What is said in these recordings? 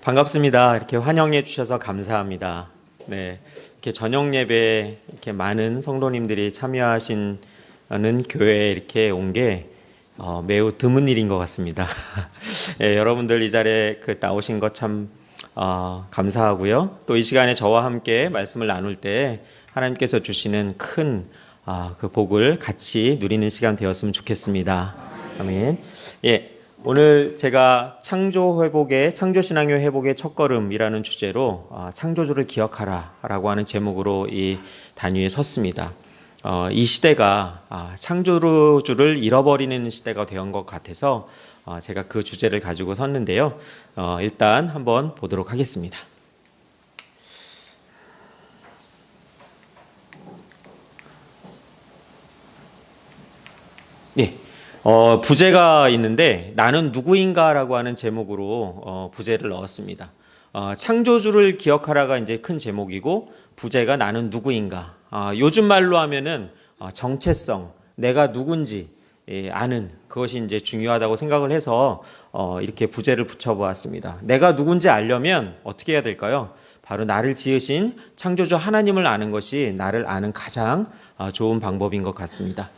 반갑습니다. 이렇게 환영해 주셔서 감사합니다. 네, 이렇게 저녁 예배 이렇게 많은 성도님들이 참여하시는 교회에 이렇게 온 게 매우 드문 일인 것 같습니다. 네, 여러분들 이 자리에 나오신 것 참 감사하고요. 또 이 시간에 저와 함께 말씀을 나눌 때 하나님께서 주시는 큰 그 복을 같이 누리는 시간 되었으면 좋겠습니다. 아멘. 예. 오늘 제가 창조신앙의 회복의 첫걸음이라는 주제로 창조주를 기억하라 라고 하는 제목으로 이 단위에 섰습니다. 이 시대가 창조주를 잃어버리는 시대가 된 것 같아서 제가 그 주제를 가지고 섰는데요. 일단 한번 보도록 하겠습니다. 예. 부제가 있는데 나는 누구인가라고 하는 제목으로 부제를 넣었습니다. 창조주를 기억하라가 이제 큰 제목이고 부제가 나는 누구인가. 요즘 말로 하면은 정체성, 내가 누군지 아는 그것이 이제 중요하다고 생각을 해서 이렇게 부제를 붙여보았습니다. 내가 누군지 알려면 어떻게 해야 될까요? 바로 나를 지으신 창조주 하나님을 아는 것이 나를 아는 가장 좋은 방법인 것 같습니다.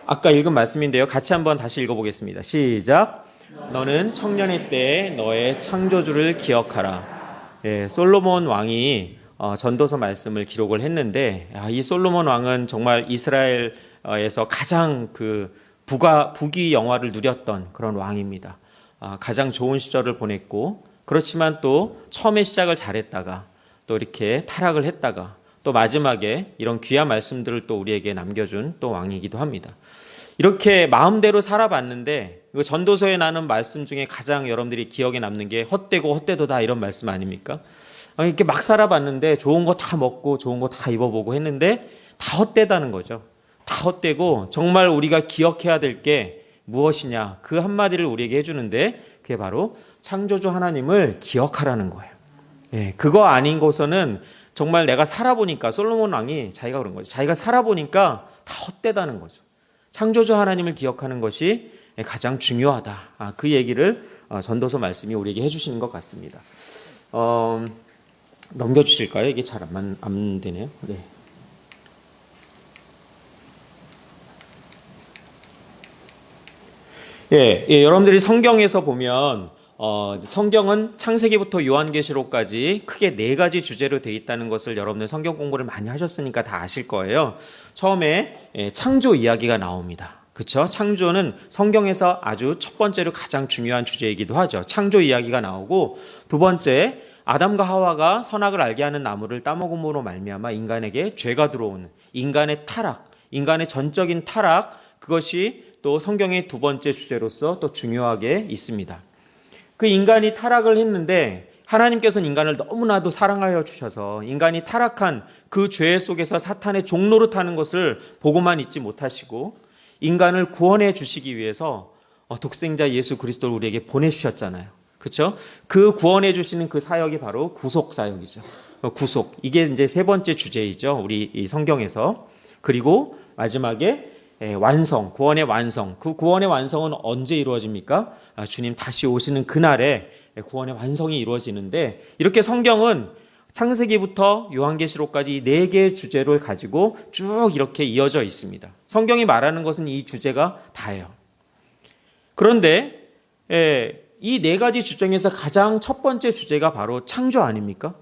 아까 읽은 말씀인데요. 같이 한번 다시 읽어보겠습니다. 시작. 너는 청년의 때에 너의 창조주를 기억하라. 예, 솔로몬 왕이 전도서 말씀을 기록을 했는데 이 솔로몬 왕은 정말 이스라엘에서 가장 부귀 영화를 누렸던 그런 왕입니다. 가장 좋은 시절을 보냈고 그렇지만 또 처음에 시작을 잘했다가 또 이렇게 타락을 했다가 또 마지막에 이런 귀한 말씀들을 또 우리에게 남겨준 또 왕이기도 합니다. 이렇게 마음대로 살아봤는데 전도서에 나는 말씀 중에 가장 여러분들이 기억에 남는 게 헛되고 헛되도다 이런 말씀 아닙니까? 이렇게 막 살아봤는데 좋은 거 다 먹고 좋은 거 다 입어보고 했는데 다 헛되다는 거죠. 다 헛되고 정말 우리가 기억해야 될 게 무엇이냐 그 한마디를 우리에게 해주는데 그게 바로 창조주 하나님을 기억하라는 거예요. 예, 그거 아닌 곳에는 정말 내가 살아보니까 솔로몬 왕이 자기가 그런 거죠. 자기가 살아보니까 다 헛되다는 거죠. 창조주 하나님을 기억하는 것이 가장 중요하다. 그 얘기를 전도서 말씀이 우리에게 해주시는 것 같습니다. 넘겨주실까요? 이게 잘 안 되네요. 네. 예, 여러분들이 성경에서 보면 성경은 창세기부터 요한계시록까지 크게 4가지 주제로 되어 있다는 것을 여러분들 성경 공부를 많이 하셨으니까 다 아실 거예요. 처음에 창조 이야기가 나옵니다. 그렇죠? 창조는 성경에서 아주 첫 번째로 가장 중요한 주제이기도 하죠. 창조 이야기가 나오고 두 번째 아담과 하와가 선악을 알게 하는 나무를 따먹음으로 말미암아 인간에게 죄가 들어오는 인간의 타락, 인간의 전적인 타락 그것이 또 성경의 두 번째 주제로서 또 중요하게 있습니다. 그 인간이 타락을 했는데 하나님께서는 인간을 너무나도 사랑하여 주셔서 인간이 타락한 그 죄 속에서 사탄의 종노릇하는 것을 보고만 있지 못하시고 인간을 구원해 주시기 위해서 독생자 예수 그리스도를 우리에게 보내주셨잖아요. 그렇죠? 그 구원해 주시는 그 사역이 바로 구속 사역이죠. 구속. 이게 이제 세 번째 주제이죠. 우리 이 성경에서. 그리고 마지막에 완성, 구원의 완성. 그 구원의 완성은 언제 이루어집니까? 주님 다시 오시는 그날에 구원의 완성이 이루어지는데 이렇게 성경은 창세기부터 요한계시록까지 4개의 주제를 가지고 쭉 이렇게 이어져 있습니다. 성경이 말하는 것은 이 주제가 다예요. 그런데 이 4가지 주제 중에서 가장 첫 번째 주제가 바로 창조 아닙니까?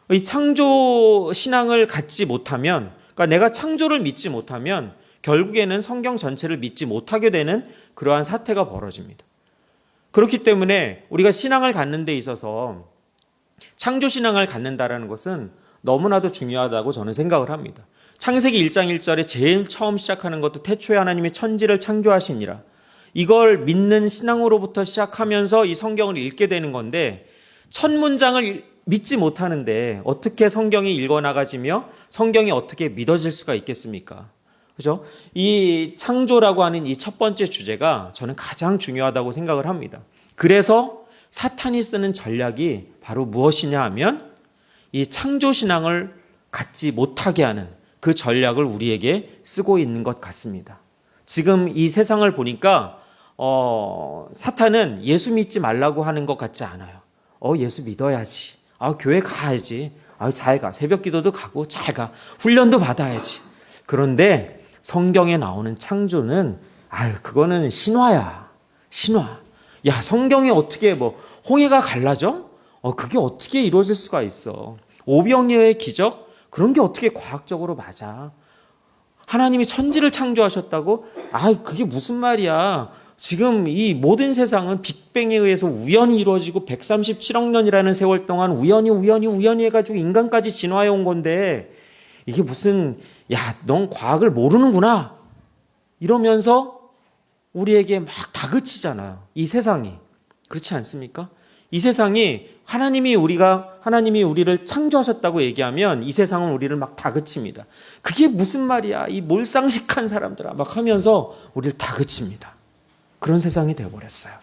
이 창조 신앙을 갖지 못하면 그러니까 내가 창조를 믿지 못하면 결국에는 성경 전체를 믿지 못하게 되는 그러한 사태가 벌어집니다. 그렇기 때문에 우리가 신앙을 갖는 데 있어서 창조신앙을 갖는다는 것은 너무나도 중요하다고 저는 생각을 합니다. 창세기 1장 1절에 제일 처음 시작하는 것도 태초에 하나님이 천지를 창조하시니라. 이걸 믿는 신앙으로부터 시작하면서 이 성경을 읽게 되는 건데 첫 문장을 믿지 못하는데 어떻게 성경이 읽어나가지며 성경이 어떻게 믿어질 수가 있겠습니까? 그죠? 이 창조라고 하는 이 첫 번째 주제가 저는 가장 중요하다고 생각을 합니다. 그래서 사탄이 쓰는 전략이 바로 무엇이냐 하면 이 창조신앙을 갖지 못하게 하는 그 전략을 우리에게 쓰고 있는 것 같습니다. 지금 이 세상을 보니까 사탄은 예수 믿지 말라고 하는 것 같지 않아요. 예수 믿어야지. 교회 가야지. 잘 가. 새벽 기도도 가고 잘 가. 훈련도 받아야지. 그런데 성경에 나오는 창조는 그거는 신화야. 신화. 야, 성경에 어떻게 홍해가 갈라져? 그게 어떻게 이루어질 수가 있어? 오병이어의 기적? 그런 게 어떻게 과학적으로 맞아? 하나님이 천지를 창조하셨다고? 그게 무슨 말이야? 지금 이 모든 세상은 빅뱅에 의해서 우연히 이루어지고 137억 년이라는 세월 동안 우연히 해가지고 인간까지 진화해 온 건데 이게 무슨 넌 과학을 모르는구나 이러면서 우리에게 막 다그치잖아요. 이 세상이. 그렇지 않습니까? 이 세상이 하나님이 우리를 창조하셨다고 얘기하면 이 세상은 우리를 막 다그칩니다. 그게 무슨 말이야? 이 몰상식한 사람들아 막 하면서 우리를 다그칩니다. 그런 세상이 되어버렸어요.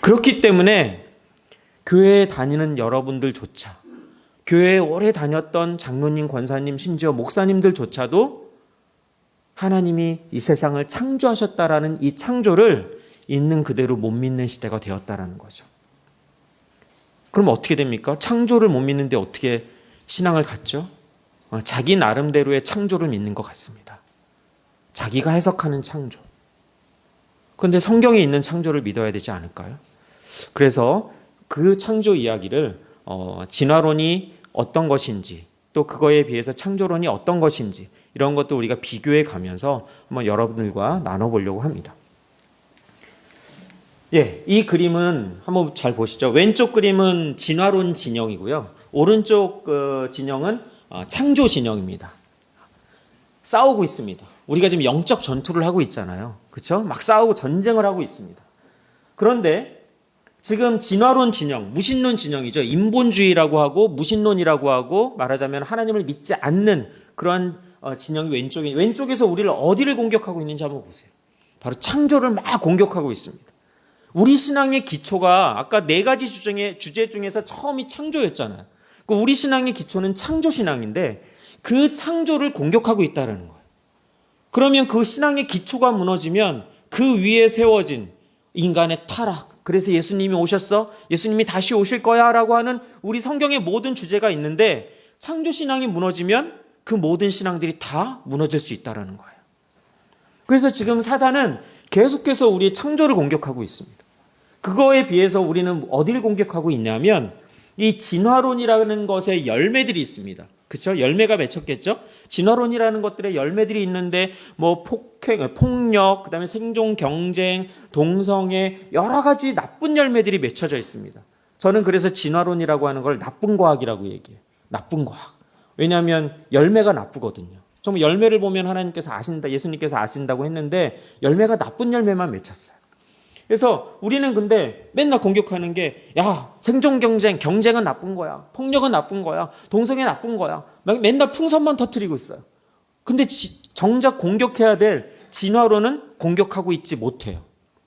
그렇기 때문에 교회에 다니는 여러분들조차, 교회에 오래 다녔던 장로님, 권사님, 심지어 목사님들조차도 하나님이 이 세상을 창조하셨다라는 이 창조를 있는 그대로 못 믿는 시대가 되었다라는 거죠. 그럼 어떻게 됩니까? 창조를 못 믿는데 어떻게 신앙을 갖죠? 자기 나름대로의 창조를 믿는 것 같습니다. 자기가 해석하는 창조. 그런데 성경에 있는 창조를 믿어야 되지 않을까요? 그래서 그 창조 이야기를 진화론이 어떤 것인지 또 그거에 비해서 창조론이 어떤 것인지 이런 것도 우리가 비교해 가면서 한번 여러분들과 나눠보려고 합니다. 이 그림은 한번 잘 보시죠. 왼쪽 그림은 진화론 진영이고요. 오른쪽 진영은 창조 진영입니다. 싸우고 있습니다. 우리가 지금 영적 전투를 하고 있잖아요. 그렇죠? 막 싸우고 전쟁을 하고 있습니다. 그런데 지금 진화론 진영, 무신론 진영이죠. 인본주의라고 하고 무신론이라고 하고 말하자면 하나님을 믿지 않는 그러한 진영이 왼쪽에서 우리를 어디를 공격하고 있는지 한번 보세요. 바로 창조를 막 공격하고 있습니다. 우리 신앙의 기초가 아까 4가지 주제 중에서 처음이 창조였잖아요. 우리 신앙의 기초는 창조신앙인데 그 창조를 공격하고 있다는 거예요. 그러면 그 신앙의 기초가 무너지면 그 위에 세워진 인간의 타락, 그래서 예수님이 오셨어? 예수님이 다시 오실 거야? 라고 하는 우리 성경의 모든 주제가 있는데 창조신앙이 무너지면 그 모든 신앙들이 다 무너질 수 있다는 거예요. 그래서 지금 사단은 계속해서 우리의 창조를 공격하고 있습니다. 그거에 비해서 우리는 어디를 공격하고 있냐면 이 진화론이라는 것의 열매들이 있습니다. 그렇죠? 열매가 맺혔겠죠? 진화론이라는 것들의 열매들이 있는데 폭력, 그다음에 생존 경쟁, 동성애 여러 가지 나쁜 열매들이 맺혀져 있습니다. 저는 그래서 진화론이라고 하는 걸 나쁜 과학이라고 얘기해요. 나쁜 과학. 왜냐하면 열매가 나쁘거든요. 정말 열매를 보면 하나님께서 아신다, 예수님께서 아신다고 했는데 열매가 나쁜 열매만 맺혔어요. 그래서 우리는 근데 맨날 공격하는 게 생존 경쟁은 나쁜 거야. 폭력은 나쁜 거야. 동성애 나쁜 거야. 맨날 풍선만 터뜨리고 있어요. 근데 정작 공격해야 될 진화론은 공격하고 있지 못해요.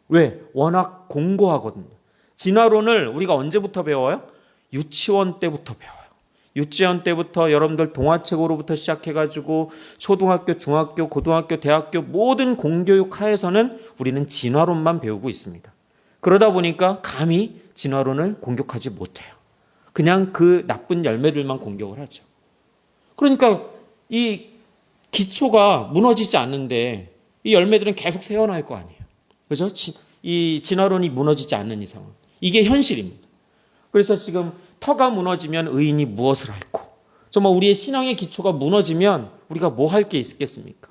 왜? 워낙 공고하거든요. 진화론을 우리가 언제부터 배워요? 유치원 때부터 배워요. 유치원 때부터 여러분들 동화책으로부터 시작해가지고 초등학교, 중학교, 고등학교, 대학교 모든 공교육 하에서는 우리는 진화론만 배우고 있습니다. 그러다 보니까 감히 진화론을 공격하지 못해요. 그냥 그 나쁜 열매들만 공격을 하죠. 그러니까 이 기초가 무너지지 않는데 이 열매들은 계속 새어날 거 아니에요. 그죠? 이 진화론이 무너지지 않는 이상은. 이게 현실입니다. 그래서 지금 터가 무너지면 의인이 무엇을 할꼬? 정말 우리의 신앙의 기초가 무너지면 우리가 뭐 할 게 있겠습니까?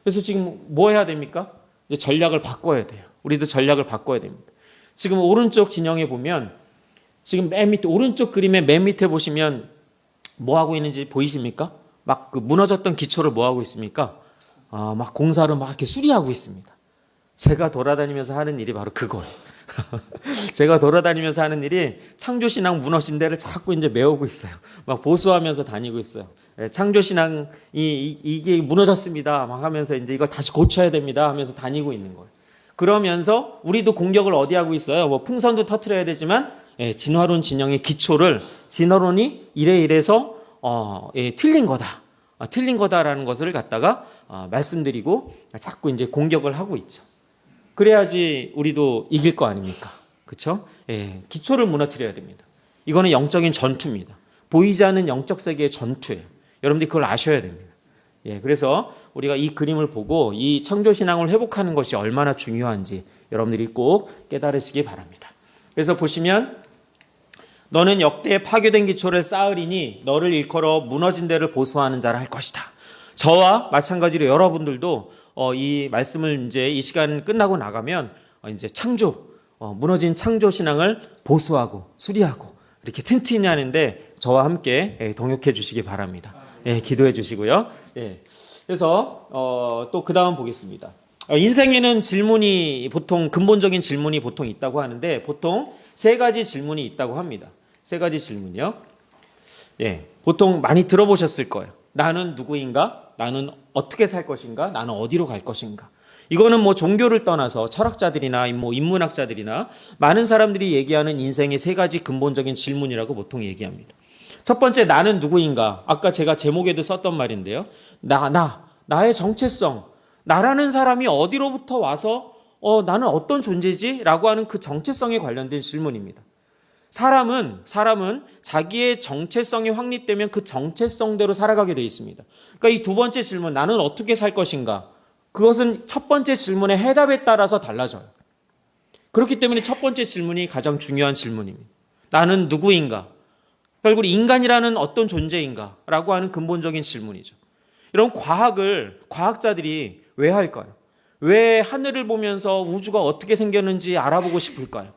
그래서 지금 뭐 해야 됩니까? 이제 전략을 바꿔야 돼요. 우리도 전략을 바꿔야 됩니다. 지금 오른쪽 진영에 보면 지금 맨 밑에 오른쪽 그림의 맨 밑에 보시면 뭐 하고 있는지 보이십니까? 막 그 무너졌던 기초를 뭐 하고 있습니까? 막 공사를 막 이렇게 수리하고 있습니다. 제가 돌아다니면서 하는 일이 바로 그거예요. 제가 돌아다니면서 하는 일이 창조신앙 무너진 데를 자꾸 이제 메우고 있어요. 막 보수하면서 다니고 있어요. 창조신앙이 이게 무너졌습니다. 막 하면서 이제 이거 다시 고쳐야 됩니다. 하면서 다니고 있는 거예요. 그러면서 우리도 공격을 어디 하고 있어요? 풍선도 터트려야 되지만 진화론 진영의 기초를 진화론이 이래서 틀린 거다. 틀린 거다라는 것을 갖다가 말씀드리고 자꾸 이제 공격을 하고 있죠. 그래야지 우리도 이길 거 아닙니까? 그렇죠? 예, 기초를 무너뜨려야 됩니다. 이거는 영적인 전투입니다. 보이지 않는 영적 세계의 전투예요. 여러분들이 그걸 아셔야 됩니다. 예, 그래서 우리가 이 그림을 보고 이 창조신앙을 회복하는 것이 얼마나 중요한지 여러분들이 꼭 깨달으시기 바랍니다. 그래서 보시면 너는 역대에 파괴된 기초를 쌓으리니 너를 일컬어 무너진 데를 보수하는 자라 할 것이다. 저와 마찬가지로 여러분들도 이 말씀을 이제 이 시간 끝나고 나가면 이제 무너진 창조 신앙을 보수하고 수리하고 이렇게 튼튼히 하는데 저와 함께 동역해 주시기 바랍니다. 예, 기도해 주시고요. 예. 그래서 또 그 다음 보겠습니다. 인생에는 질문이 보통 근본적인 질문이 보통 있다고 하는데 보통 세 가지 질문이 있다고 합니다. 세 가지 질문이요. 예, 보통 많이 들어보셨을 거예요. 나는 누구인가? 나는 어떻게 살 것인가? 나는 어디로 갈 것인가? 이거는 뭐 종교를 떠나서 철학자들이나 뭐 인문학자들이나 많은 사람들이 얘기하는 인생의 세 가지 근본적인 질문이라고 보통 얘기합니다. 첫 번째, 나는 누구인가? 아까 제가 제목에도 썼던 말인데요. 나의 정체성. 나라는 사람이 어디로부터 와서 나는 어떤 존재지? 라고 하는 그 정체성에 관련된 질문입니다. 사람은 자기의 정체성이 확립되면 그 정체성대로 살아가게 되어 있습니다. 그러니까 이 두 번째 질문, 나는 어떻게 살 것인가? 그것은 첫 번째 질문의 해답에 따라서 달라져요. 그렇기 때문에 첫 번째 질문이 가장 중요한 질문입니다. 나는 누구인가? 결국 인간이라는 어떤 존재인가? 라고 하는 근본적인 질문이죠. 이런 과학자들이 왜 할까요? 왜 하늘을 보면서 우주가 어떻게 생겼는지 알아보고 싶을까요?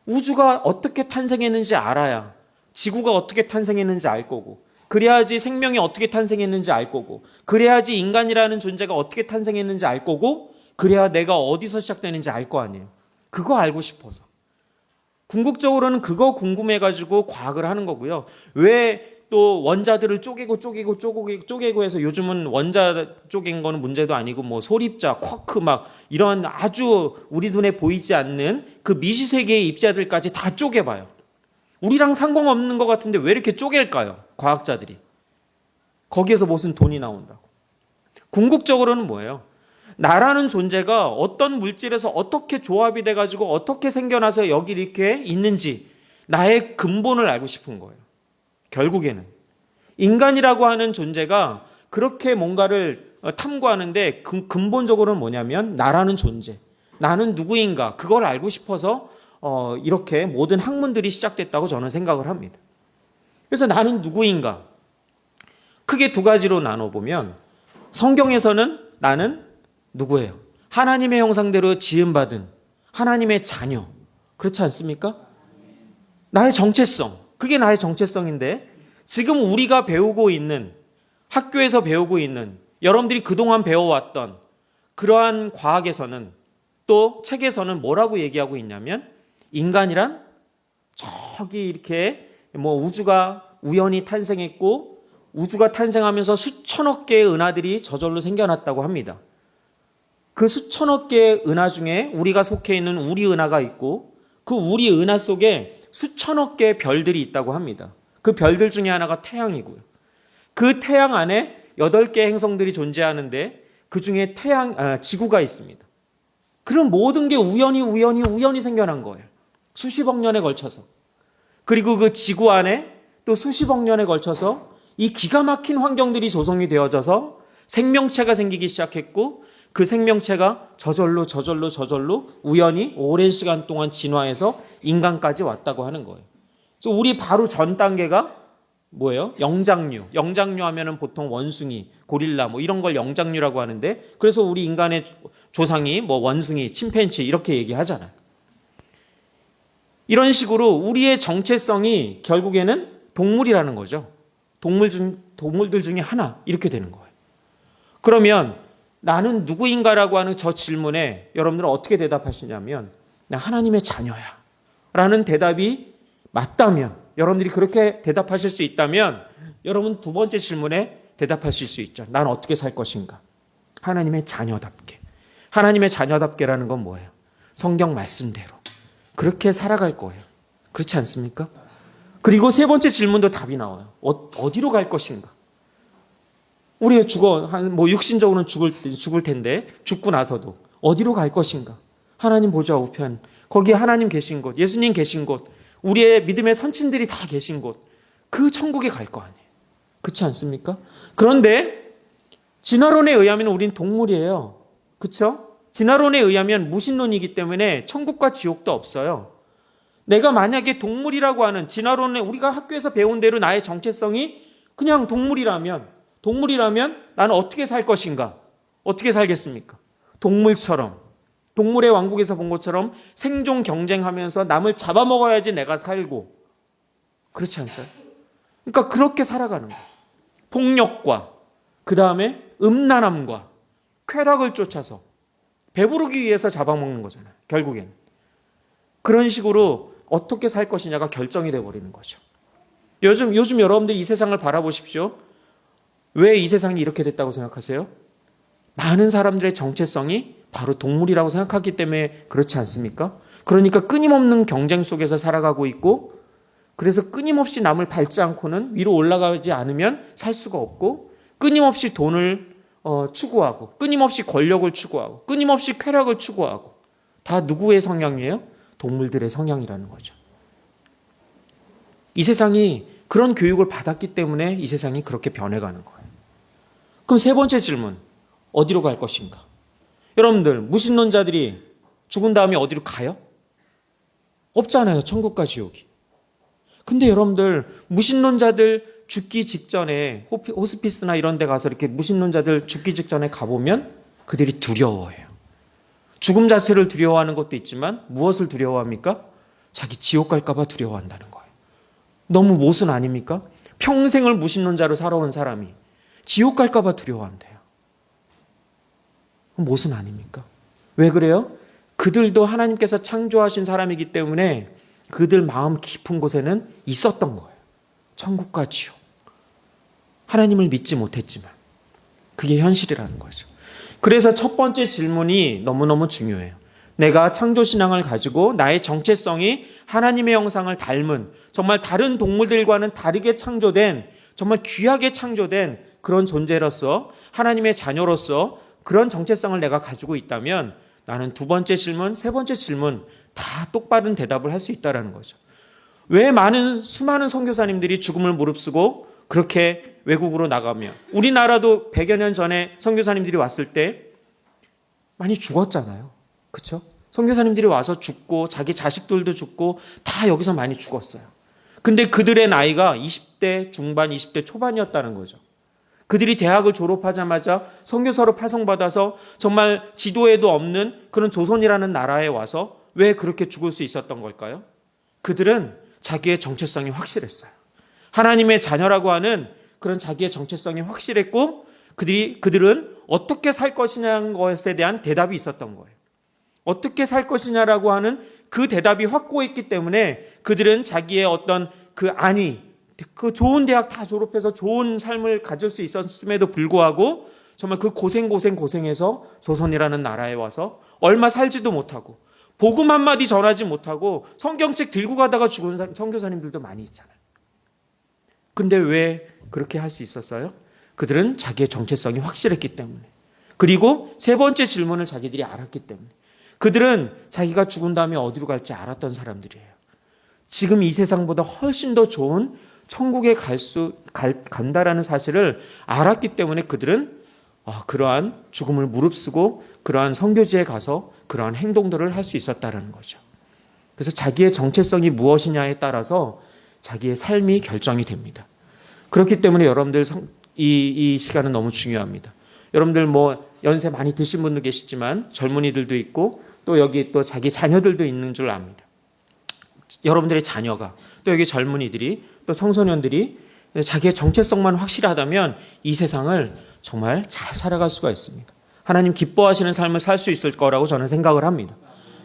우주가 어떻게 탄생했는지 알아야 지구가 어떻게 탄생했는지 알 거고, 그래야지 생명이 어떻게 탄생했는지 알 거고, 그래야지 인간이라는 존재가 어떻게 탄생했는지 알 거고, 그래야 내가 어디서 시작되는지 알 거 아니에요. 그거 알고 싶어서. 궁극적으로는 그거 궁금해가지고 과학을 하는 거고요. 왜 또 원자들을 쪼개고 해서 요즘은 원자 쪼갠 거는 문제도 아니고 뭐 소립자, 쿼크 막 이런 아주 우리 눈에 보이지 않는 그 미시세계의 입자들까지 다 쪼개봐요. 우리랑 상관없는 것 같은데 왜 이렇게 쪼갤까요? 과학자들이. 거기에서 무슨 돈이 나온다고. 궁극적으로는 뭐예요? 나라는 존재가 어떤 물질에서 어떻게 조합이 돼가지고 어떻게 생겨나서 여기 이렇게 있는지 나의 근본을 알고 싶은 거예요. 결국에는 인간이라고 하는 존재가 그렇게 뭔가를 탐구하는데 근본적으로는 뭐냐면 나라는 존재, 나는 누구인가, 그걸 알고 싶어서 이렇게 모든 학문들이 시작됐다고 저는 생각을 합니다. 그래서 나는 누구인가 크게 두 가지로 나눠보면, 성경에서는 나는 누구예요? 하나님의 형상대로 지음받은 하나님의 자녀. 그렇지 않습니까? 나의 정체성. 그게 나의 정체성인데, 지금 우리가 배우고 있는, 학교에서 배우고 있는, 여러분들이 그동안 배워왔던 그러한 과학에서는, 또 책에서는 뭐라고 얘기하고 있냐면, 인간이란 저기 이렇게 뭐 우주가 우연히 탄생했고, 우주가 탄생하면서 수천억 개의 은하들이 저절로 생겨났다고 합니다. 그 수천억 개의 은하 중에 우리가 속해 있는 우리 은하가 있고, 그 우리 은하 속에 수천억 개의 별들이 있다고 합니다. 그 별들 중에 하나가 태양이고요. 그 태양 안에 8개의 행성들이 존재하는데 그 중에 지구가 있습니다. 그럼 모든 게 우연히 생겨난 거예요. 수십억 년에 걸쳐서. 그리고 그 지구 안에 또 수십억 년에 걸쳐서 이 기가 막힌 환경들이 조성이 되어져서 생명체가 생기기 시작했고, 그 생명체가 저절로 우연히 오랜 시간 동안 진화해서 인간까지 왔다고 하는 거예요. 그래서 우리 바로 전 단계가 뭐예요? 영장류. 영장류 하면은 보통 원숭이, 고릴라 뭐 이런 걸 영장류라고 하는데, 그래서 우리 인간의 조상이 뭐 원숭이, 침팬지 이렇게 얘기하잖아요. 이런 식으로 우리의 정체성이 결국에는 동물이라는 거죠. 동물들 중에 하나 이렇게 되는 거예요. 그러면 나는 누구인가라고 하는 저 질문에 여러분들은 어떻게 대답하시냐면, 나 하나님의 자녀야 라는 대답이 맞다면, 여러분들이 그렇게 대답하실 수 있다면 여러분 두 번째 질문에 대답하실 수 있죠. 난 어떻게 살 것인가? 하나님의 자녀답게. 하나님의 자녀답게라는 건 뭐예요? 성경 말씀대로 그렇게 살아갈 거예요. 그렇지 않습니까? 그리고 세 번째 질문도 답이 나와요. 어디로 갈 것인가? 우리가 육신적으로는 죽을 텐데, 죽고 나서도 어디로 갈 것인가? 하나님 보좌 우편, 거기에 하나님 계신 곳, 예수님 계신 곳, 우리의 믿음의 선친들이 다 계신 곳, 그 천국에 갈 거 아니에요. 그렇지 않습니까? 그런데 진화론에 의하면 우린 동물이에요. 그렇죠? 진화론에 의하면 무신론이기 때문에 천국과 지옥도 없어요. 내가 만약에 동물이라고 하는 진화론에 우리가 학교에서 배운 대로 나의 정체성이 그냥 동물이라면 나는 어떻게 살 것인가? 어떻게 살겠습니까? 동물처럼, 동물의 왕국에서 본 것처럼 생존 경쟁하면서 남을 잡아먹어야지 내가 살고, 그렇지 않어요? 그러니까 그렇게 살아가는 거예요. 폭력과 그 다음에 음란함과 쾌락을 쫓아서 배부르기 위해서 잡아먹는 거잖아요. 결국엔 그런 식으로 어떻게 살 것이냐가 결정이 되어버리는 거죠. 요즘 여러분들이 이 세상을 바라보십시오. 왜 이 세상이 이렇게 됐다고 생각하세요? 많은 사람들의 정체성이 바로 동물이라고 생각하기 때문에 그렇지 않습니까? 그러니까 끊임없는 경쟁 속에서 살아가고 있고, 그래서 끊임없이 남을 밟지 않고는 위로 올라가지 않으면 살 수가 없고, 끊임없이 돈을 추구하고, 끊임없이 권력을 추구하고, 끊임없이 쾌락을 추구하고, 다 누구의 성향이에요? 동물들의 성향이라는 거죠. 이 세상이 그런 교육을 받았기 때문에 이 세상이 그렇게 변해가는 거예요. 그럼 세 번째 질문, 어디로 갈 것인가? 여러분들, 무신론자들이 죽은 다음에 어디로 가요? 없잖아요. 천국과 지옥이. 근데 여러분들, 무신론자들 죽기 직전에 호스피스나 이런 데 가서 이렇게 무신론자들 죽기 직전에 가보면 그들이 두려워해요. 죽음 자체를 두려워하는 것도 있지만 무엇을 두려워합니까? 자기 지옥 갈까 봐 두려워한다는 거예요. 너무 모순 아닙니까? 평생을 무신론자로 살아온 사람이 지옥 갈까 봐 두려워한대요. 모순 아닙니까? 왜 그래요? 그들도 하나님께서 창조하신 사람이기 때문에 그들 마음 깊은 곳에는 있었던 거예요. 천국과 지옥. 하나님을 믿지 못했지만 그게 현실이라는 거죠. 그래서 첫 번째 질문이 너무너무 중요해요. 내가 창조신앙을 가지고 나의 정체성이 하나님의 형상을 닮은, 정말 다른 동물들과는 다르게 창조된, 정말 귀하게 창조된 그런 존재로서, 하나님의 자녀로서 그런 정체성을 내가 가지고 있다면 나는 두 번째 질문, 세 번째 질문 다 똑바른 대답을 할 수 있다는 거죠. 왜 수많은 선교사님들이 죽음을 무릅쓰고 그렇게 외국으로 나가며, 우리나라도 100여 년 전에 선교사님들이 왔을 때 많이 죽었잖아요. 그렇죠? 선교사님들이 와서 죽고 자기 자식들도 죽고 다 여기서 많이 죽었어요. 근데 그들의 나이가 20대 중반, 20대 초반이었다는 거죠. 그들이 대학을 졸업하자마자 선교사로 파송받아서 정말 지도에도 없는 그런 조선이라는 나라에 와서 왜 그렇게 죽을 수 있었던 걸까요? 그들은 자기의 정체성이 확실했어요. 하나님의 자녀라고 하는 그런 자기의 정체성이 확실했고, 그들은 어떻게 살 것이냐는 것에 대한 대답이 있었던 거예요. 어떻게 살 것이냐라고 하는 그 대답이 확고했기 때문에 그들은 자기의 어떤 그 좋은 대학 다 졸업해서 좋은 삶을 가질 수 있었음에도 불구하고 정말 그 고생해서 조선이라는 나라에 와서 얼마 살지도 못하고 복음 한마디 전하지 못하고 성경책 들고 가다가 죽은 선교사님들도 많이 있잖아요. 근데 왜 그렇게 할 수 있었어요? 그들은 자기의 정체성이 확실했기 때문에, 그리고 세 번째 질문을 자기들이 알았기 때문에, 그들은 자기가 죽은 다음에 어디로 갈지 알았던 사람들이에요. 지금 이 세상보다 훨씬 더 좋은 천국에 간다라는 사실을 알았기 때문에 그들은 그러한 죽음을 무릅쓰고 그러한 선교지에 가서 그러한 행동들을 할 수 있었다는 거죠. 그래서 자기의 정체성이 무엇이냐에 따라서 자기의 삶이 결정이 됩니다. 그렇기 때문에 여러분들 이 시간은 너무 중요합니다. 여러분들 연세 많이 드신 분도 계시지만 젊은이들도 있고 또 여기 또 자기 자녀들도 있는 줄 압니다. 여러분들의 자녀가, 또 여기 젊은이들이, 또 청소년들이 자기의 정체성만 확실하다면 이 세상을 정말 잘 살아갈 수가 있습니다. 하나님 기뻐하시는 삶을 살 수 있을 거라고 저는 생각을 합니다.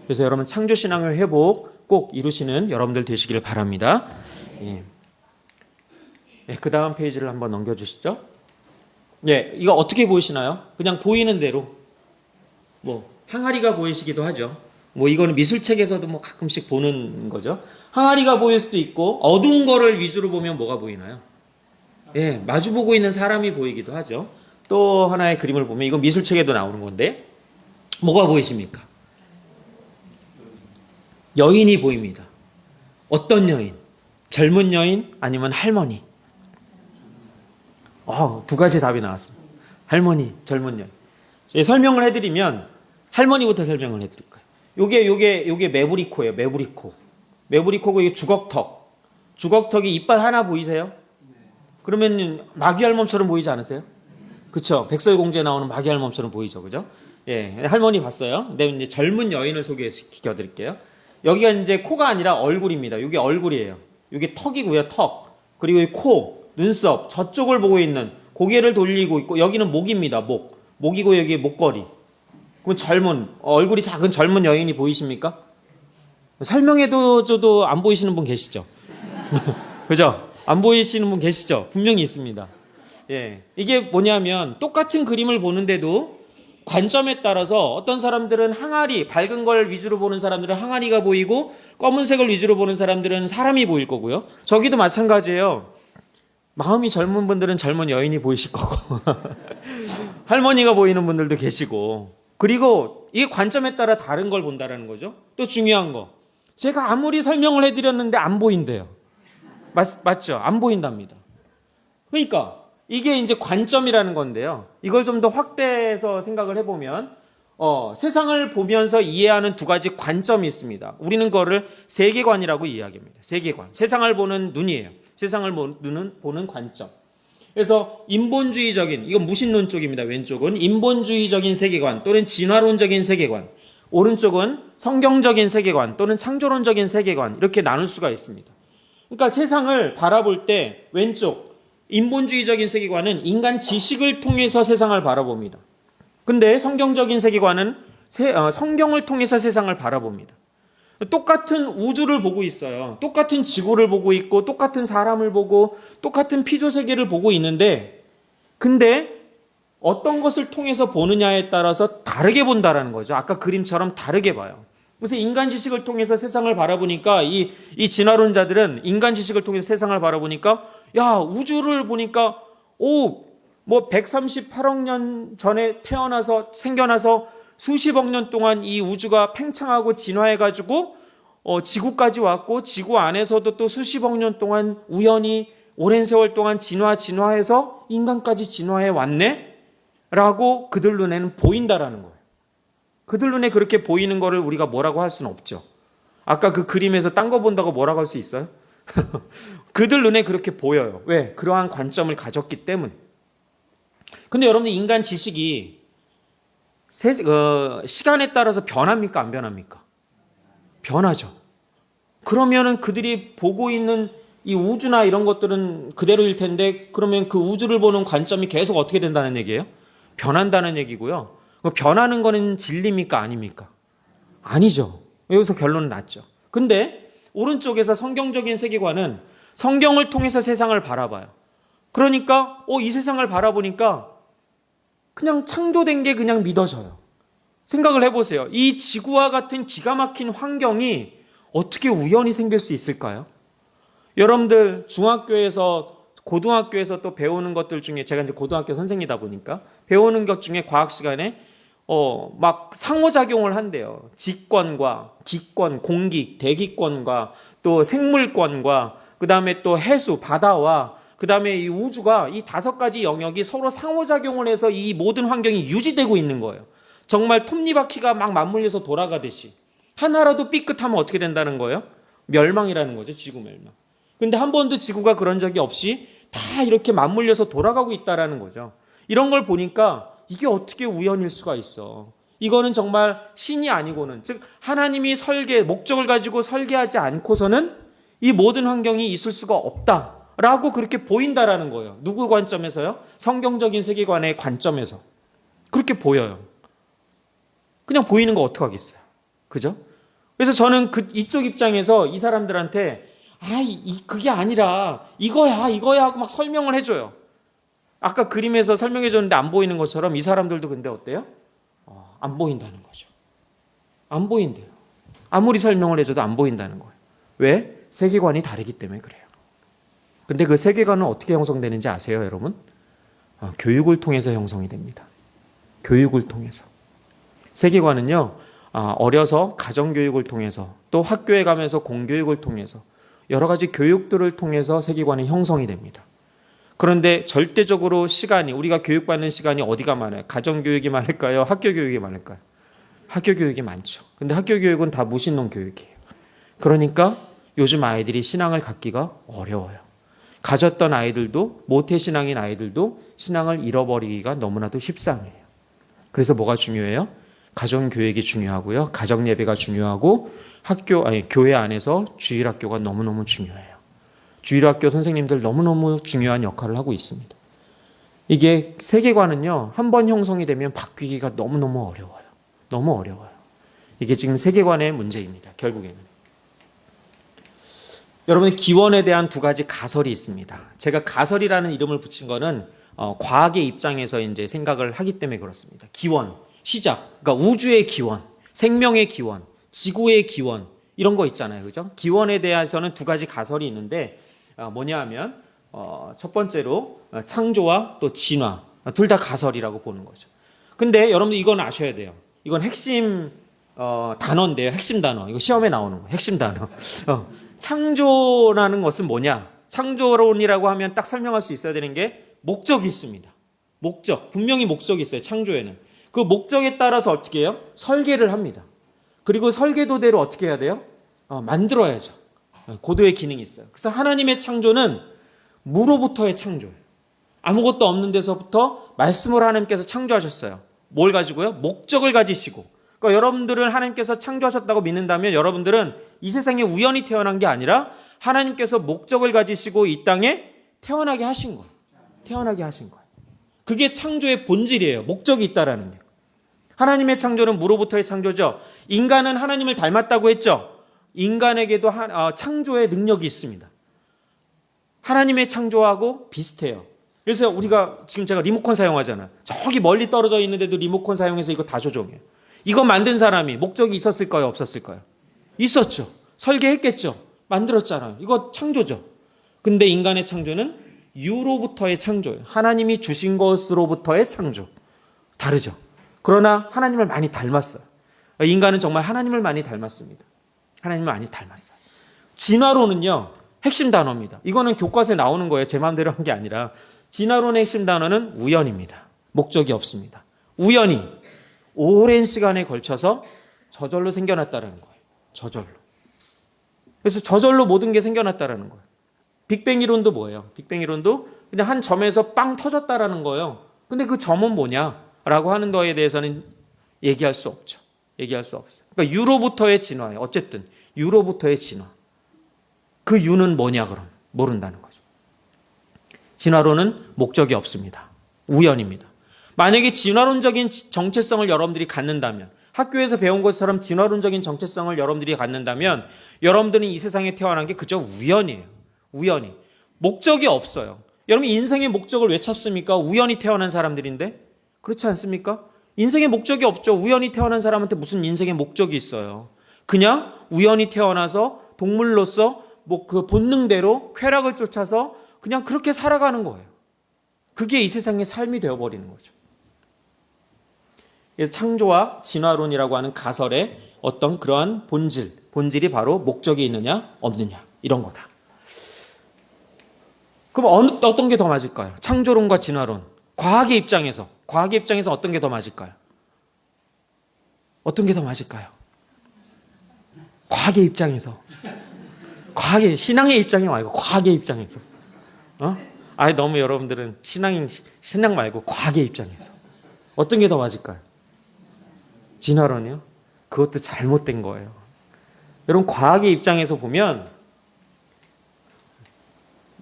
그래서 여러분 창조신앙의 회복 꼭 이루시는 여러분들 되시기를 바랍니다. 예. 그 다음 페이지를 한번 넘겨주시죠. 이거 어떻게 보이시나요? 그냥 보이는 대로 항아리가 보이시기도 하죠. 이거는 미술책에서도 가끔씩 보는 거죠. 항아리가 보일 수도 있고, 어두운 거를 위주로 보면 뭐가 보이나요? 마주보고 있는 사람이 보이기도 하죠. 또 하나의 그림을 보면, 이건 미술책에도 나오는 건데, 뭐가 보이십니까? 여인이 보입니다. 어떤 여인? 젊은 여인 아니면 할머니? 두 가지 답이 나왔습니다. 할머니, 젊은 여인. 설명을 해드리면 할머니부터 설명을 해드릴 거예요. 요게 메부리코예요. 메부리코고 이게 주걱턱. 주걱턱이 이빨 하나 보이세요? 그러면 마귀알몸처럼 보이지 않으세요? 그쵸? 백설공주에 나오는 마귀알몸처럼 보이죠, 그죠? 예, 할머니 봤어요. 근데 이제 젊은 여인을 소개시켜 드릴게요. 여기가 이제 코가 아니라 얼굴입니다. 이게 얼굴이에요. 이게 턱이고요, 턱. 그리고 이 코, 눈썹, 저쪽을 보고 있는 고개를 돌리고 있고, 여기는 목입니다, 목. 목이고 여기 목걸이. 그럼 얼굴이 작은 젊은 여인이 보이십니까? 설명해도 저도 안 보이시는 분 계시죠? 그죠? 안 보이시는 분 계시죠? 분명히 있습니다. 예. 이게 뭐냐면 똑같은 그림을 보는데도 관점에 따라서 어떤 사람들은 항아리, 밝은 걸 위주로 보는 사람들은 항아리가 보이고 검은색을 위주로 보는 사람들은 사람이 보일 거고요. 저기도 마찬가지예요. 마음이 젊은 분들은 젊은 여인이 보이실 거고 할머니가 보이는 분들도 계시고 그리고 이게 관점에 따라 다른 걸 본다라는 거죠. 또 중요한 거. 제가 아무리 설명을 해드렸는데 안 보인대요. 맞죠? 안 보인답니다. 그러니까 이게 이제 관점이라는 건데요. 이걸 좀 더 확대해서 생각을 해보면 세상을 보면서 이해하는 두 가지 관점이 있습니다. 우리는 그거를 세계관이라고 이야기합니다. 세계관. 세상을 보는 눈이에요. 세상을 보는 관점. 그래서 인본주의적인, 이건 무신론 쪽입니다. 왼쪽은 인본주의적인 세계관 또는 진화론적인 세계관, 오른쪽은 성경적인 세계관 또는 창조론적인 세계관, 이렇게 나눌 수가 있습니다. 그러니까 세상을 바라볼 때 왼쪽 인본주의적인 세계관은 인간 지식을 통해서 세상을 바라봅니다. 근데 성경적인 세계관은 성경을 통해서 세상을 바라봅니다. 똑같은 우주를 보고 있어요. 똑같은 지구를 보고 있고 똑같은 사람을 보고 똑같은 피조세계를 보고 있는데 근데 어떤 것을 통해서 보느냐에 따라서 다르게 본다라는 거죠. 아까 그림처럼 다르게 봐요. 그래서 인간 지식을 통해서 세상을 바라보니까 이 진화론자들은 인간 지식을 통해서 세상을 바라보니까 야, 우주를 보니까 138억 년 전에 생겨나서 수십억 년 동안 이 우주가 팽창하고 진화해가지고 지구까지 왔고 지구 안에서도 또 수십억 년 동안 우연히 오랜 세월 동안 진화해서 인간까지 진화해 왔네? 라고 그들 눈에는 보인다라는 거예요. 그들 눈에 그렇게 보이는 거를 우리가 뭐라고 할 수는 없죠. 아까 그 그림에서 딴 거 본다고 뭐라고 할 수 있어요? 그들 눈에 그렇게 보여요. 왜? 그러한 관점을 가졌기 때문에. 근데 여러분들 인간 지식이 시간에 따라서 변합니까? 안 변합니까? 변하죠. 그러면은 그들이 보고 있는 이 우주나 이런 것들은 그대로일 텐데 그러면 그 우주를 보는 관점이 계속 어떻게 된다는 얘기예요? 변한다는 얘기고요. 변하는 거는 진리입니까? 아닙니까? 아니죠. 여기서 결론은 났죠. 근데 오른쪽에서 성경적인 세계관은 성경을 통해서 세상을 바라봐요. 그러니까 이 세상을 바라보니까 그냥 창조된 게 그냥 믿어져요. 생각을 해보세요. 이 지구와 같은 기가 막힌 환경이 어떻게 우연히 생길 수 있을까요? 여러분들 중학교에서 고등학교에서 또 배우는 것들 중에 제가 이제 고등학교 선생이다 보니까 배우는 것 중에 과학 시간에 막 상호작용을 한대요. 직권과 기권, 공기, 대기권과 또 생물권과 그 다음에 또 해수, 바다와 그 다음에 이 우주가 이 5가지 영역이 서로 상호작용을 해서 이 모든 환경이 유지되고 있는 거예요. 정말 톱니바퀴가 막 맞물려서 돌아가듯이 하나라도 삐끗하면 어떻게 된다는 거예요? 멸망이라는 거죠. 지구 멸망. 근데 한 번도 지구가 그런 적이 없이 다 이렇게 맞물려서 돌아가고 있다라는 거죠. 이런 걸 보니까 이게 어떻게 우연일 수가 있어. 이거는 정말 신이 아니고는, 즉 하나님이 목적을 가지고 설계하지 않고서는 이 모든 환경이 있을 수가 없다라고 그렇게 보인다라는 거예요. 누구 관점에서요? 성경적인 세계관의 관점에서. 그렇게 보여요. 그냥 보이는 거 어떡하겠어요. 그죠? 그래서 저는 이쪽 입장에서 이 사람들한테 그게 아니라 이거야 하고 막 설명을 해줘요. 아까 그림에서 설명해 줬는데 안 보이는 것처럼 이 사람들도 근데 어때요? 안 보인다는 거죠. 안 보인대요. 아무리 설명을 해줘도 안 보인다는 거예요. 왜? 세계관이 다르기 때문에 그래요. 근데 그 세계관은 어떻게 형성되는지 아세요, 여러분? 교육을 통해서 형성이 됩니다. 교육을 통해서. 세계관은요, 어려서 가정교육을 통해서 또 학교에 가면서 공교육을 통해서 여러 가지 교육들을 통해서 세계관이 형성이 됩니다. 그런데 절대적으로 시간이, 우리가 교육받는 시간이 어디가 많아요? 가정교육이 많을까요? 학교교육이 많을까요? 학교교육이 많죠. 근데 학교교육은 다 무신론 교육이에요. 그러니까 요즘 아이들이 신앙을 갖기가 어려워요. 가졌던 아이들도, 모태신앙인 아이들도 신앙을 잃어버리기가 너무나도 십상해요. 그래서 뭐가 중요해요? 가정교육이 중요하고요. 가정예배가 중요하고 교회 안에서 주일학교가 너무너무 중요해요. 주일학교 선생님들 너무너무 중요한 역할을 하고 있습니다. 이게 세계관은요, 한번 형성이 되면 바뀌기가 너무너무 어려워요. 너무 어려워요. 이게 지금 세계관의 문제입니다. 결국에는. 여러분, 기원에 대한 두 가지 가설이 있습니다. 제가 가설이라는 이름을 붙인 거는 과학의 입장에서 이제 생각을 하기 때문에 그렇습니다. 기원, 시작, 그러니까 우주의 기원, 생명의 기원, 지구의 기원, 이런 거 있잖아요. 그죠? 기원에 대해서는 두 가지 가설이 있는데 뭐냐 하면 첫 번째로 창조와 또 진화, 둘 다 가설이라고 보는 거죠. 근데 여러분들 이건 아셔야 돼요. 이건 핵심 단어인데요. 핵심 단어. 이거 시험에 나오는 거. 핵심 단어. 창조라는 것은 뭐냐? 창조론이라고 하면 딱 설명할 수 있어야 되는 게 목적이 있습니다. 목적. 분명히 목적이 있어요. 창조에는. 그 목적에 따라서 어떻게 해요? 설계를 합니다. 그리고 설계도대로 어떻게 해야 돼요? 만들어야죠. 고도의 기능이 있어요. 그래서 하나님의 창조는 무로부터의 창조예요. 아무것도 없는 데서부터 말씀을 하나님께서 창조하셨어요. 뭘 가지고요? 목적을 가지시고. 그러니까 여러분들은 하나님께서 창조하셨다고 믿는다면 여러분들은 이 세상에 우연히 태어난 게 아니라 하나님께서 목적을 가지시고 이 땅에 태어나게 하신 거예요. 태어나게 하신 거예요. 그게 창조의 본질이에요. 목적이 있다라는 게. 하나님의 창조는 무로부터의 창조죠. 인간은 하나님을 닮았다고 했죠. 인간에게도 창조의 능력이 있습니다. 하나님의 창조하고 비슷해요. 그래서 우리가 지금 제가 리모컨 사용하잖아요. 저기 멀리 떨어져 있는데도 리모컨 사용해서 이거 다 조종해요. 이거 만든 사람이 목적이 있었을까요? 없었을까요? 있었죠. 설계했겠죠. 만들었잖아요. 이거 창조죠. 근데 인간의 창조는 유로부터의 창조예요. 하나님이 주신 것으로부터의 창조. 다르죠. 그러나 하나님을 많이 닮았어요. 인간은 정말 하나님을 많이 닮았습니다. 하나님을 많이 닮았어요. 진화론은요, 핵심 단어입니다. 이거는 교과서에 나오는 거예요. 제 마음대로 한 게 아니라. 진화론의 핵심 단어는 우연입니다. 목적이 없습니다. 우연히 오랜 시간에 걸쳐서 저절로 생겨났다는 거예요. 저절로. 그래서 저절로 모든 게 생겨났다는 거예요. 빅뱅 이론도 뭐예요? 빅뱅 이론도 그냥 한 점에서 빵 터졌다라는 거예요. 근데 그 점은 뭐냐라고 하는 거에 대해서는 얘기할 수 없죠. 얘기할 수 없어요. 그러니까 유로부터의 진화예요. 어쨌든 유로부터의 진화. 그 유는 뭐냐 그럼? 모른다는 거죠. 진화론은 목적이 없습니다. 우연입니다. 만약에 진화론적인 정체성을 여러분들이 갖는다면, 학교에서 배운 것처럼 진화론적인 정체성을 여러분들이 갖는다면 여러분들은 이 세상에 태어난 게 그저 우연이에요. 우연히. 목적이 없어요. 여러분 인생의 목적을 왜 찾습니까? 우연히 태어난 사람들인데? 그렇지 않습니까? 인생의 목적이 없죠. 우연히 태어난 사람한테 무슨 인생의 목적이 있어요. 그냥 우연히 태어나서 동물로서 그 본능대로 쾌락을 쫓아서 그냥 그렇게 살아가는 거예요. 그게 이 세상의 삶이 되어버리는 거죠. 그래서 창조와 진화론이라고 하는 가설의 어떤 그러한 본질이 바로 목적이 있느냐 없느냐 이런 거다. 그럼 어떤 게 더 맞을까요? 창조론과 진화론. 과학의 입장에서 어떤 게 더 맞을까요? 어떤 게 더 맞을까요? 과학의 입장에서. 신앙의 입장이 말고 과학의 입장에서. 너무 여러분들은 신앙 말고 과학의 입장에서. 어떤 게 더 맞을까요? 진화론이요? 그것도 잘못된 거예요. 여러분, 과학의 입장에서 보면,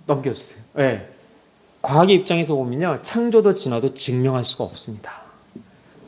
넘겨주세요. 네. 과학의 입장에서 보면요, 창조도 진화도 증명할 수가 없습니다.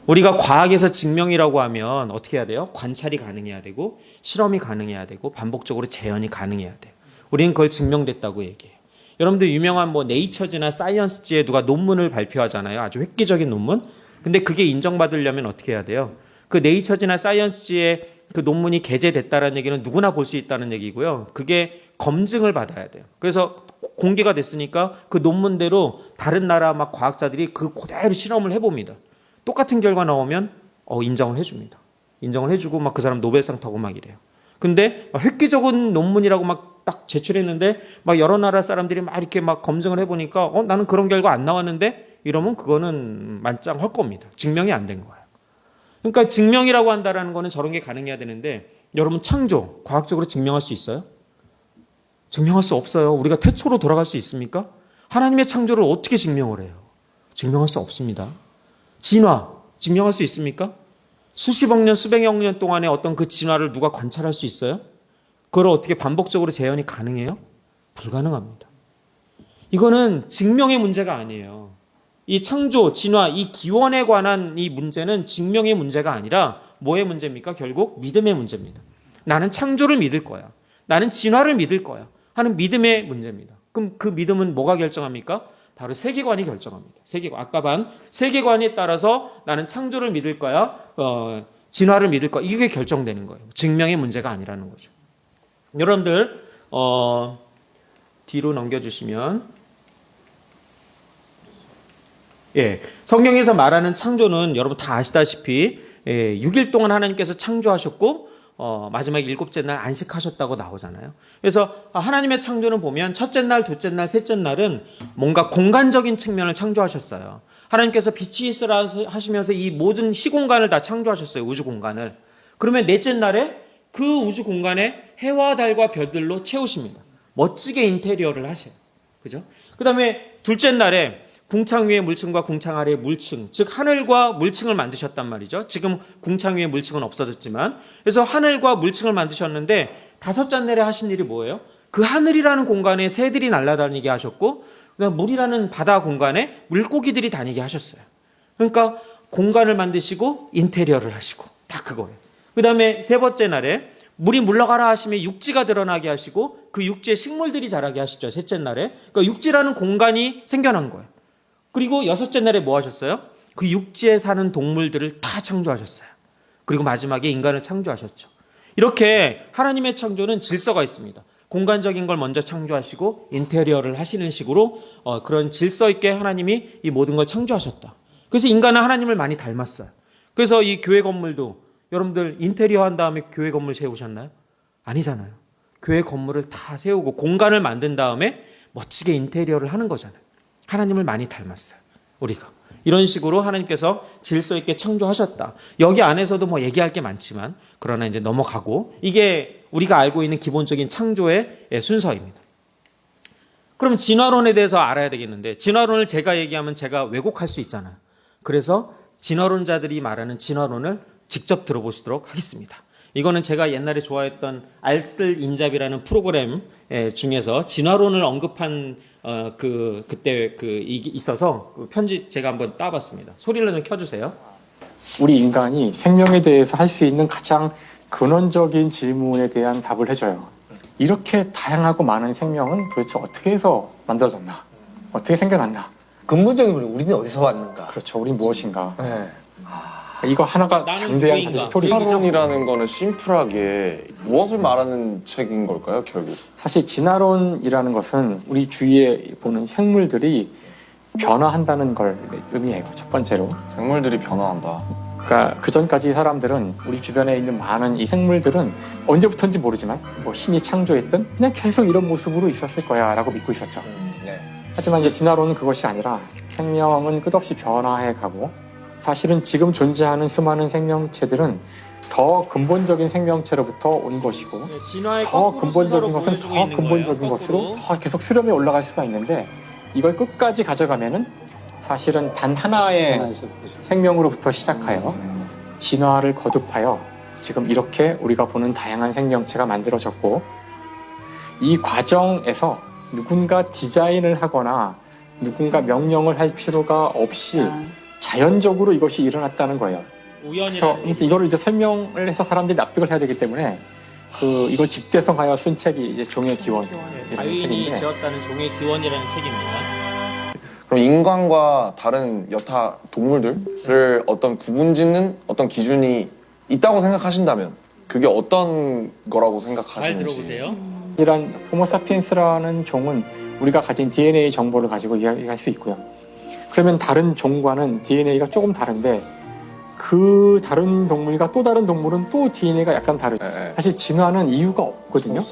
우리가 과학에서 증명이라고 하면 어떻게 해야 돼요? 관찰이 가능해야 되고, 실험이 가능해야 되고, 반복적으로 재현이 가능해야 돼요. 우리는 그걸 증명됐다고 얘기해요. 여러분들 유명한 네이처지나 사이언스지에 누가 논문을 발표하잖아요. 아주 획기적인 논문. 근데 그게 인정받으려면 어떻게 해야 돼요? 그 네이처지나 사이언스지에 그 논문이 게재됐다는 얘기는 누구나 볼 수 있다는 얘기고요. 그게 검증을 받아야 돼요. 그래서 공개가 됐으니까 그 논문대로 다른 나라 과학자들이 그 그대로 실험을 해봅니다. 똑같은 결과 나오면 인정을 해줍니다. 인정을 해주고 막 그 사람 노벨상 타고 막 이래요. 근데 획기적인 논문이라고 막 딱 제출했는데 막 여러 나라 사람들이 막 이렇게 막 검증을 해보니까 나는 그런 결과 안 나왔는데 이러면 그거는 만장할 겁니다. 증명이 안 된 거예요. 그러니까 증명이라고 한다라는 거는 저런 게 가능해야 되는데 여러분 창조 과학적으로 증명할 수 있어요? 증명할 수 없어요. 우리가 태초로 돌아갈 수 있습니까? 하나님의 창조를 어떻게 증명을 해요? 증명할 수 없습니다. 진화 증명할 수 있습니까? 수십억 년, 수백억 년 동안의 어떤 그 진화를 누가 관찰할 수 있어요? 그걸 어떻게 반복적으로 재현이 가능해요? 불가능합니다. 이거는 증명의 문제가 아니에요. 이 창조, 진화, 이 기원에 관한 이 문제는 증명의 문제가 아니라 뭐의 문제입니까? 결국 믿음의 문제입니다. 나는 창조를 믿을 거야. 나는 진화를 믿을 거야. 하는 믿음의 문제입니다. 그럼 그 믿음은 뭐가 결정합니까? 바로 세계관이 결정합니다. 세계관. 아까 반 세계관에 따라서 나는 창조를 믿을 거야. 진화를 믿을 거야. 이게 결정되는 거예요. 증명의 문제가 아니라는 거죠. 여러분들 뒤로 넘겨주시면 성경에서 말하는 창조는 여러분 다 아시다시피 6일 동안 하나님께서 창조하셨고 마지막 7째 날 안식하셨다고 나오잖아요. 그래서 하나님의 창조는 보면 첫째 날, 둘째 날, 셋째 날은 뭔가 공간적인 측면을 창조하셨어요. 하나님께서 빛이 있으라 하시면서 이 모든 시공간을 다 창조하셨어요. 우주 공간을. 그러면 넷째 날에 그 우주 공간에 해와 달과 별들로 채우십니다. 멋지게 인테리어를 하세요. 그죠? 그 다음에 둘째 날에 궁창 위의 물층과 궁창 아래의 물층, 즉 하늘과 물층을 만드셨단 말이죠. 지금 궁창 위의 물층은 없어졌지만, 그래서 하늘과 물층을 만드셨는데 다섯째 날에 하신 일이 뭐예요? 그 하늘이라는 공간에 새들이 날아다니게 하셨고, 그다음 물이라는 바다 공간에 물고기들이 다니게 하셨어요. 그러니까 공간을 만드시고 인테리어를 하시고 다 그거예요. 그 다음에 세 번째 날에 물이 물러가라 하시면 육지가 드러나게 하시고 그 육지에 식물들이 자라게 하시죠. 셋째 날에. 그러니까 육지라는 공간이 생겨난 거예요. 그리고 여섯째 날에 뭐 하셨어요? 그 육지에 사는 동물들을 다 창조하셨어요. 그리고 마지막에 인간을 창조하셨죠. 이렇게 하나님의 창조는 질서가 있습니다. 공간적인 걸 먼저 창조하시고 인테리어를 하시는 식으로 그런 질서 있게 하나님이 이 모든 걸 창조하셨다. 그래서 인간은 하나님을 많이 닮았어요. 그래서 이 교회 건물도 여러분들 인테리어 한 다음에 교회 건물 세우셨나요? 아니잖아요. 교회 건물을 다 세우고 공간을 만든 다음에 멋지게 인테리어를 하는 거잖아요. 하나님을 많이 닮았어요. 우리가. 이런 식으로 하나님께서 질서 있게 창조하셨다. 여기 안에서도 뭐 얘기할 게 많지만 그러나 이제 넘어가고 이게 우리가 알고 있는 기본적인 창조의 순서입니다. 그럼 진화론에 대해서 알아야 되겠는데 진화론을 제가 얘기하면 제가 왜곡할 수 있잖아요. 그래서 진화론자들이 말하는 진화론을 직접 들어보시도록 하겠습니다. 이거는 제가 옛날에 좋아했던 알쓸 인잡이라는 프로그램 중에서 진화론을 언급한 그때 있어서 그 편지 제가 한번 따봤습니다. 소리를 좀 켜주세요. 우리 인간이 생명에 대해서 할 수 있는 가장 근원적인 질문에 대한 답을 해줘요. 이렇게 다양하고 많은 생명은 도대체 어떻게 해서 만들어졌나? 어떻게 생겨났나? 근본적인 우리는 어디서 왔는가? 그렇죠. 우린 무엇인가? 네. 이거 하나가 장대한 스토리. 진화론이라는 거는 심플하게 무엇을 말하는 책인 걸까요, 결국? 사실 진화론이라는 것은 우리 주위에 보는 생물들이 변화한다는 걸 의미해요. 첫 번째로. 생물들이 변화한다. 그러니까 그 전까지 사람들은 우리 주변에 있는 많은 이 생물들은 언제부터인지 모르지만 뭐 신이 창조했든 그냥 계속 이런 모습으로 있었을 거야라고 믿고 있었죠. 네. 하지만 이제 진화론은 그것이 아니라 생명은 끝없이 변화해가고 사실은 지금 존재하는 수많은 생명체들은 더 근본적인 생명체로부터 온 것이고 더 근본적인 것은 더 근본적인 것으로 더 계속 수렴해 올라갈 수가 있는데 이걸 끝까지 가져가면은 사실은 단 하나의 생명으로부터 시작하여 진화를 거듭하여 지금 이렇게 우리가 보는 다양한 생명체가 만들어졌고 이 과정에서 누군가 디자인을 하거나 누군가 명령을 할 필요가 없이 자연적으로 이것이 일어났다는 거예요. 그래서 이거를 이제 설명을 해서 사람들이 납득을 해야 되기 때문에 이걸 집대성하여 쓴 책이 이제 종의 기원이라는 다윈이 책인데 지었다는 종의 기원이라는 책입니다. 그럼 인간과 다른 여타 동물들을 어떤 구분짓는 어떤 기준이 있다고 생각하신다면 그게 어떤 거라고 잘 생각하시는지. 들어보세요. 이런 호모사피엔스라는 종은 우리가 가진 DNA 정보를 가지고 이야기할 수 있고요. 그러면 다른 종과는 DNA가 조금 다른데 그 다른 동물과 또 다른 동물은 또 DNA가 약간 다르죠. 예, 예. 사실 진화는 이유가 없거든요.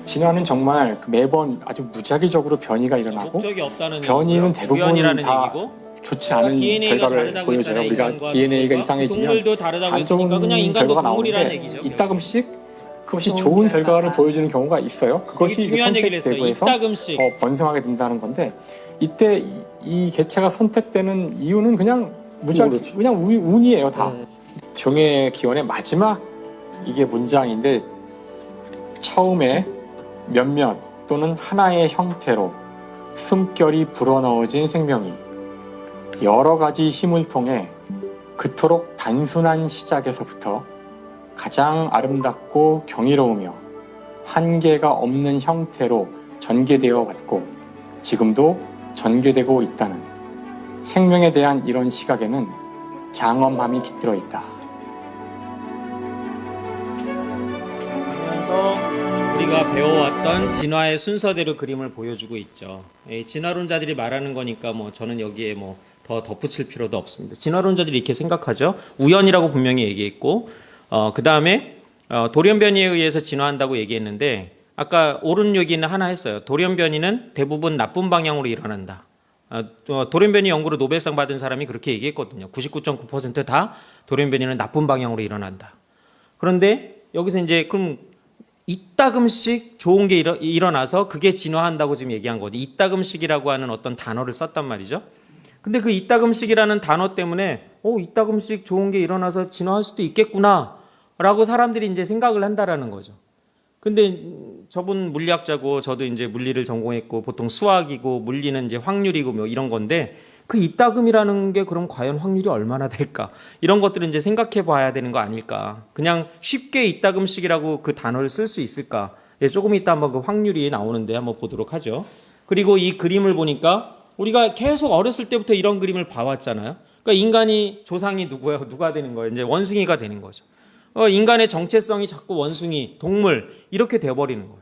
진화는 정말 그 매번 아주 무작위적으로 변이가 일어나고 목적이 없다는 변이는 얘기고요. 대부분 우연이라는 다 얘기고 좋지 않은 DNA가 결과를 다르다고 보여줘요. 했잖아요. 우리가 인간과 DNA가 동물과. 이상해지면 동물도 다르다고 안 좋은 했으니까 그냥 인간도 결과가 동물이라는 나오는데 얘기죠. 이따금씩 그것이 좋은 결과를 보여주는 경우가 있어요. 그것이 되게 이제 중요한 얘기를 했어요. 선택되고 해서 이따금씩. 더 번성하게 된다는 건데 이때 이 개체가 선택되는 이유는 그냥 그냥 운이에요 다. 종의 기원의 마지막 이게 문장인데 처음에 몇몇 또는 하나의 형태로 숨결이 불어넣어진 생명이 여러 가지 힘을 통해 그토록 단순한 시작에서부터 가장 아름답고 경이로우며 한계가 없는 형태로 전개되어 왔고 지금도 전개되고 있다는 생명에 대한 이런 시각에는 장엄함이 깃들어 있다. 그러면서 우리가 배워왔던 진화의 순서대로 그림을 보여주고 있죠. 진화론자들이 말하는 거니까 뭐 저는 여기에 뭐 더 덧붙일 필요도 없습니다. 진화론자들이 이렇게 생각하죠. 우연이라고 분명히 얘기했고, 그 다음에 돌연변이에 의해서 진화한다고 얘기했는데 아까 옳은 얘기는 하나 했어요. 돌연변이는 대부분 나쁜 방향으로 일어난다. 돌연변이 연구로 노벨상 받은 사람이 그렇게 얘기했거든요. 99.9%다 돌연변이는 나쁜 방향으로 일어난다. 그런데 여기서 이제 그럼 이따금씩 좋은 게 일어나서 그게 진화한다고 지금 얘기한 거지. 이따금씩이라고 하는 어떤 단어를 썼단 말이죠. 근데 그 이따금씩이라는 단어 때문에 이따금씩 좋은 게 일어나서 진화할 수도 있겠구나 라고 사람들이 이제 생각을 한다라는 거죠. 근데 저분 물리학자고 저도 이제 물리를 전공했고 보통 수학이고 물리는 이제 확률이고 뭐 이런 건데 그 이따금이라는 게 그럼 과연 확률이 얼마나 될까? 이런 것들을 이제 생각해 봐야 되는 거 아닐까? 그냥 쉽게 이따금씩이라고 그 단어를 쓸 수 있을까? 조금 이따 한번 그 확률이 나오는데 한번 보도록 하죠. 그리고 이 그림을 보니까 우리가 계속 어렸을 때부터 이런 그림을 봐왔잖아요. 그러니까 인간이 조상이 누구예요? 누가 되는 거예요? 이제 원숭이가 되는 거죠. 인간의 정체성이 자꾸 원숭이, 동물 이렇게 돼버리는 거예요.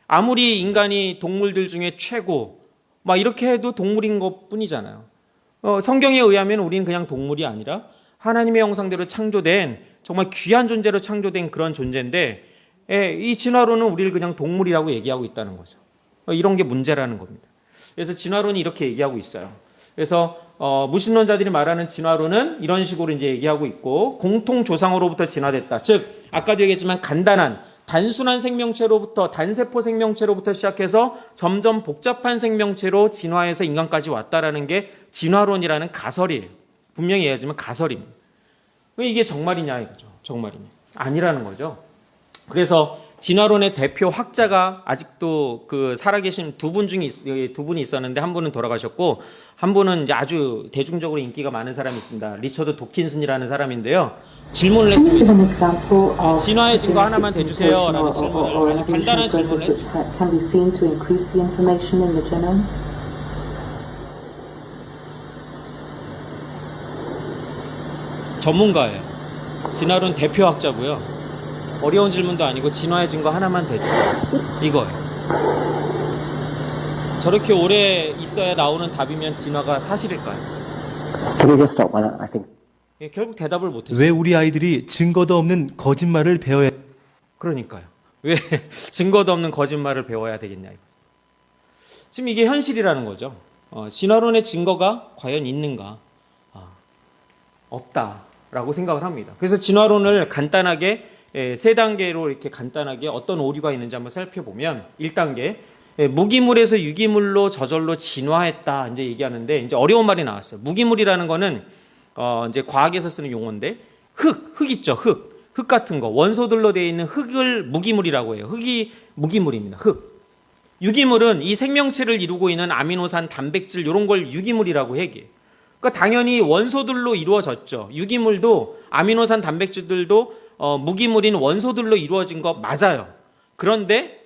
아무리 인간이 동물들 중에 최고 막 이렇게 해도 동물인 것 뿐이잖아요. 성경에 의하면 우리는 그냥 동물이 아니라 하나님의 형상대로 창조된 정말 귀한 존재로 창조된 그런 존재인데 이 진화론은 우리를 그냥 동물이라고 얘기하고 있다는 거죠. 이런 게 문제라는 겁니다. 그래서 진화론이 이렇게 얘기하고 있어요. 그래서 무신론자들이 말하는 진화론은 이런 식으로 이제 얘기하고 있고 공통 조상으로부터 진화됐다. 즉 아까도 얘기했지만 단순한 생명체로부터 단세포 생명체로부터 시작해서 점점 복잡한 생명체로 진화해서 인간까지 왔다라는 게 진화론이라는 가설이에요. 분명히 얘기하지만 가설입니다. 이게 정말이냐 이거죠. 정말이냐 아니라는 거죠. 그래서 진화론의 대표 학자가 아직도 그 살아계신 두 분이 있었는데 한 분은 돌아가셨고 한 분은 이제 아주 대중적으로 인기가 많은 사람이 있습니다. 리처드 도킨슨이라는 사람인데요. 질문을 했습니다. 진화의 증거 하나만 대주세요 라는 질문을 아주 간단한 질문을 했습니다. 전문가예요. 진화론 대표 학자고요. 어려운 질문도 아니고 진화의 증거 하나만 대주세요. 이거예요. 저렇게 오래 있어야 나오는 답이면 진화가 사실일까요? 결국 대답을 못했어요. 왜 우리 아이들이 증거도 없는 거짓말을 배워야 그러니까요. 왜 증거도 없는 거짓말을 배워야 되겠냐. 지금 이게 현실이라는 거죠. 진화론의 증거가 과연 있는가? 없다라고 생각을 합니다. 그래서 진화론을 간단하게 세 단계로 이렇게 간단하게 어떤 오류가 있는지 한번 살펴보면 1단계 무기물에서 유기물로 저절로 진화했다 이제 얘기하는데 이제 어려운 말이 나왔어요. 무기물이라는 거는 이제 과학에서 쓰는 용어인데 흙 있죠. 흙 같은 거 원소들로 되어 있는 흙을 무기물이라고 해요. 흙이 무기물입니다. 흙. 유기물은 이 생명체를 이루고 있는 아미노산, 단백질 이런 걸 유기물이라고 얘기해요. 그러니까 당연히 원소들로 이루어졌죠. 유기물도 아미노산, 단백질들도 무기물인 원소들로 이루어진 거 맞아요. 그런데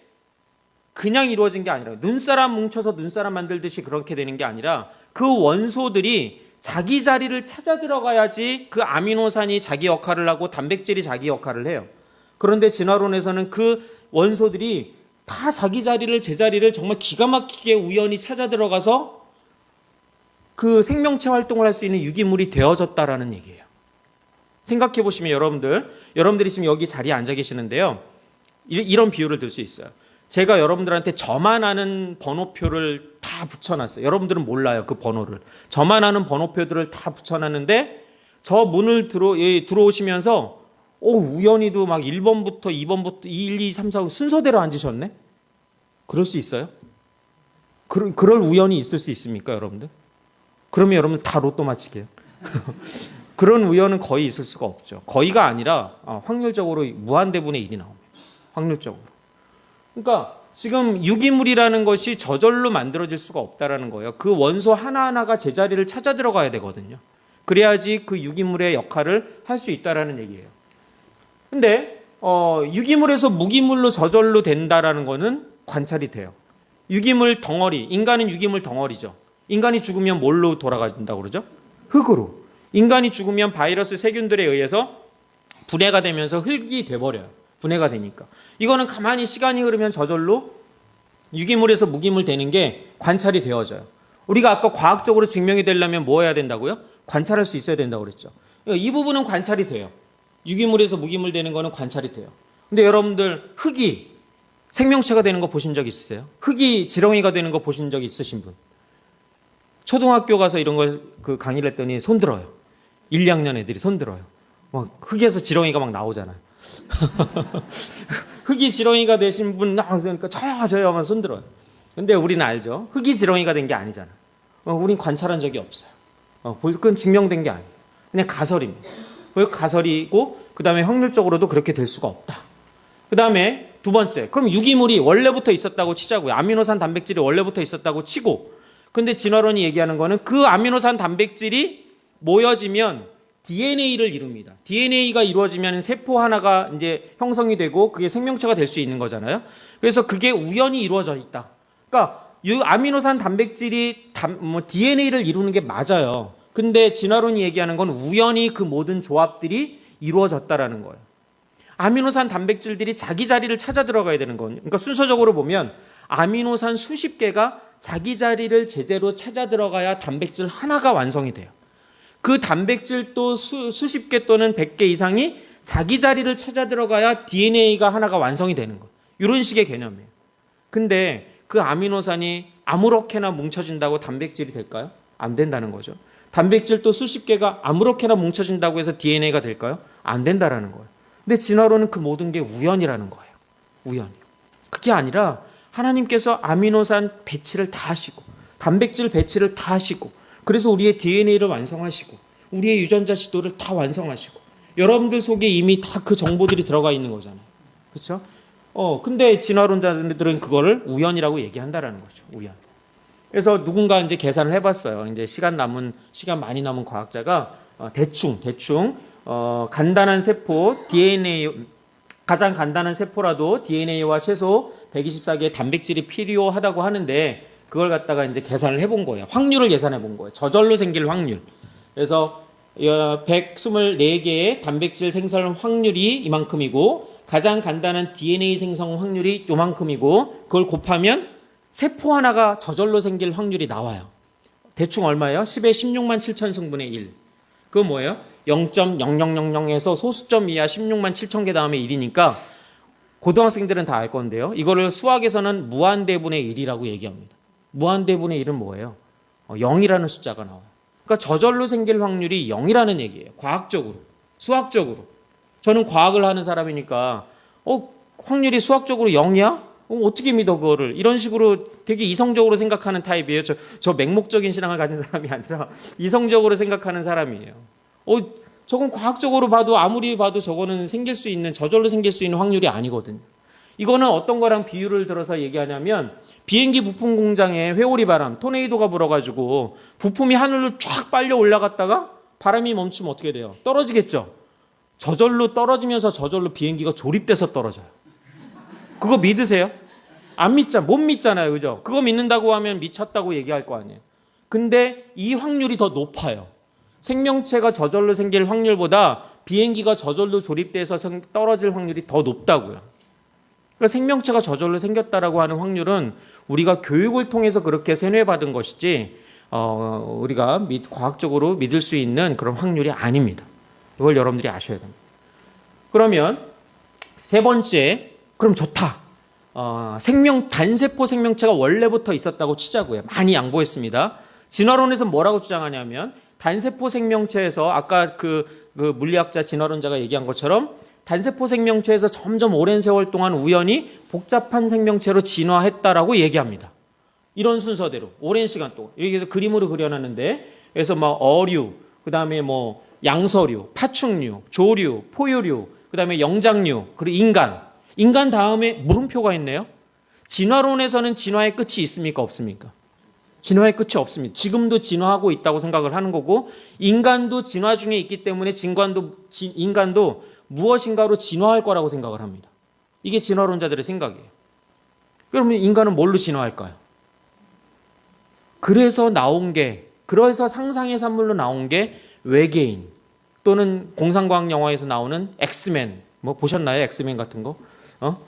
그냥 이루어진 게 아니라 눈사람 뭉쳐서 눈사람 만들듯이 그렇게 되는 게 아니라 그 원소들이 자기 자리를 찾아 들어가야지 그 아미노산이 자기 역할을 하고 단백질이 자기 역할을 해요. 그런데 진화론에서는 그 원소들이 다 자기 자리를 제자리를 정말 기가 막히게 우연히 찾아 들어가서 그 생명체 활동을 할 수 있는 유기물이 되어졌다라는 얘기예요. 생각해 보시면 여러분들이 지금 여기 자리에 앉아 계시는데요. 이런 비유를 들 수 있어요. 제가 여러분들한테 저만 아는 번호표를 다 붙여놨어요. 여러분들은 몰라요, 그 번호를. 저만 아는 번호표들을 다 붙여놨는데 저 문을 들어오시면서 우연히도 막 1번부터 2번부터 1, 2, 3, 4 순서대로 앉으셨네? 그럴 수 있어요? 그럴 우연이 있을 수 있습니까, 여러분들? 그러면 여러분 다 로또 맞히게요. 그런 우연은 거의 있을 수가 없죠. 거의가 아니라 확률적으로 무한대분의 1이 나옵니다. 확률적으로. 그러니까 지금 유기물이라는 것이 저절로 만들어질 수가 없다라는 거예요. 그 원소 하나하나가 제자리를 찾아 들어가야 되거든요. 그래야지 그 유기물의 역할을 할 수 있다라는 얘기예요. 근데 유기물에서 무기물로 저절로 된다라는 거는 관찰이 돼요. 유기물 덩어리, 인간은 유기물 덩어리죠. 인간이 죽으면 뭘로 돌아간다고 그러죠? 흙으로. 인간이 죽으면 바이러스 세균들에 의해서 분해가 되면서 흙이 돼버려요. 분해가 되니까. 이거는 가만히 시간이 흐르면 저절로 유기물에서 무기물 되는 게 관찰이 되어져요. 우리가 아까 과학적으로 증명이 되려면 뭐 해야 된다고요? 관찰할 수 있어야 된다고 그랬죠. 이 부분은 관찰이 돼요. 유기물에서 무기물 되는 거는 관찰이 돼요. 근데 여러분들 흙이 생명체가 되는 거 보신 적 있으세요? 흙이 지렁이가 되는 거 보신 적 있으신 분? 초등학교 가서 이런 걸 강의를 했더니 손 들어요. 1, 2학년 애들이 손 들어요. 막 흙에서 지렁이가 막 나오잖아요. 흙이 지렁이가 되신 분 그러니까 저요 하면 손 들어요. 근데 우리는 알죠. 흙이 지렁이가 된 게 아니잖아. 우린 관찰한 적이 없어요. 그건 증명된 게 아니에요. 그냥 가설입니다. 가설이고 그 다음에 확률적으로도 그렇게 될 수가 없다. 그 다음에 두 번째, 그럼 유기물이 원래부터 있었다고 치자고요. 아미노산 단백질이 원래부터 있었다고 치고, 근데 진화론이 얘기하는 거는 그 아미노산 단백질이 모여지면 DNA를 이룹니다. DNA가 이루어지면 세포 하나가 이제 형성이 되고 그게 생명체가 될 수 있는 거잖아요. 그래서 그게 우연히 이루어져 있다. 그러니까 이 아미노산 단백질이 DNA를 이루는 게 맞아요. 근데 진화론이 얘기하는 건 우연히 그 모든 조합들이 이루어졌다라는 거예요. 아미노산 단백질들이 자기 자리를 찾아 들어가야 되는 거예요. 그러니까 순서적으로 보면 아미노산 수십 개가 자기 자리를 제대로 찾아 들어가야 단백질 하나가 완성이 돼요. 그 단백질 또 수십 개 또는 100개 이상이 자기 자리를 찾아 들어가야 DNA가 하나가 완성이 되는 거예요. 이런 식의 개념이에요. 근데 그 아미노산이 아무렇게나 뭉쳐진다고 단백질이 될까요? 안 된다는 거죠. 단백질 또 수십 개가 아무렇게나 뭉쳐진다고 해서 DNA가 될까요? 안 된다라는 거예요. 근데 진화론은 그 모든 게 우연이라는 거예요. 우연이. 그게 아니라 하나님께서 아미노산 배치를 다 하시고 단백질 배치를 다 하시고 그래서 우리의 DNA를 완성하시고 우리의 유전자 지도를 다 완성하시고 여러분들 속에 이미 다 그 정보들이 들어가 있는 거잖아요. 그렇죠? 근데 진화론자들은 그거를 우연이라고 얘기한다라는 거죠. 우연. 그래서 누군가 이제 계산을 해봤어요. 이제 시간 많이 남은 과학자가 대충 간단한 세포 DNA 가장 간단한 세포라도 DNA와 최소 124개의 단백질이 필요하다고 하는데 그걸 갖다가 이제 계산을 해본 거예요. 확률을 계산해 본 거예요. 저절로 생길 확률. 그래서 124개의 단백질 생성 확률이 이만큼이고 가장 간단한 DNA 생성 확률이 요만큼이고 그걸 곱하면 세포 하나가 저절로 생길 확률이 나와요. 대충 얼마예요? 10의 16만 7천 승분의 1. 그건 뭐예요? 0.0000에서 소수점 이하 16만 7천 개 다음에 1이니까 고등학생들은 다 알 건데요. 이거를 수학에서는 무한대분의 1이라고 얘기합니다. 무한대분의 1은 뭐예요? 0이라는 숫자가 나와요. 그러니까 저절로 생길 확률이 0이라는 얘기예요. 과학적으로, 수학적으로. 저는 과학을 하는 사람이니까 확률이 수학적으로 0이야? 어떻게 믿어 그거를? 이런 식으로 되게 이성적으로 생각하는 타입이에요. 저 맹목적인 신앙을 가진 사람이 아니라 이성적으로 생각하는 사람이에요. 저건 과학적으로 봐도 아무리 봐도 저거는 저절로 생길 수 있는 확률이 아니거든요. 이거는 어떤 거랑 비유를 들어서 얘기하냐면 비행기 부품 공장에 회오리 바람, 토네이도가 불어가지고 부품이 하늘로 쫙 빨려 올라갔다가 바람이 멈추면 어떻게 돼요? 떨어지겠죠? 저절로 떨어지면서 저절로 비행기가 조립돼서 떨어져요. 그거 믿으세요? 못 믿잖아요. 그죠? 그거 믿는다고 하면 미쳤다고 얘기할 거 아니에요. 근데 이 확률이 더 높아요. 생명체가 저절로 생길 확률보다 비행기가 저절로 조립돼서 떨어질 확률이 더 높다고요. 그러니까 생명체가 저절로 생겼다라고 하는 확률은 우리가 교육을 통해서 그렇게 세뇌받은 것이지 우리가 과학적으로 믿을 수 있는 그런 확률이 아닙니다. 이걸 여러분들이 아셔야 됩니다. 그러면 세 번째, 그럼 좋다. 단세포 생명체가 원래부터 있었다고 치자고요. 많이 양보했습니다. 진화론에서 뭐라고 주장하냐면 단세포 생명체에서 아까 그 물리학자 진화론자가 얘기한 것처럼 단세포 생명체에서 점점 오랜 세월 동안 우연히 복잡한 생명체로 진화했다라고 얘기합니다. 이런 순서대로 오랜 시간 동안 이렇게 해서 그림으로 그려놨는데 그래서 막 어류, 그다음에 뭐 양서류, 파충류, 조류, 포유류, 그다음에 영장류, 그리고 인간 다음에 물음표가 있네요. 진화론에서는 진화의 끝이 있습니까? 없습니까? 진화의 끝이 없습니다. 지금도 진화하고 있다고 생각을 하는 거고 인간도 진화 중에 있기 때문에 인간도 무엇인가로 진화할 거라고 생각을 합니다. 이게 진화론자들의 생각이에요. 그러면 인간은 뭘로 진화할까요? 그래서 상상의 산물로 나온 게 외계인 또는 공상과학 영화에서 나오는 엑스맨, 뭐 보셨나요? 엑스맨 같은 거?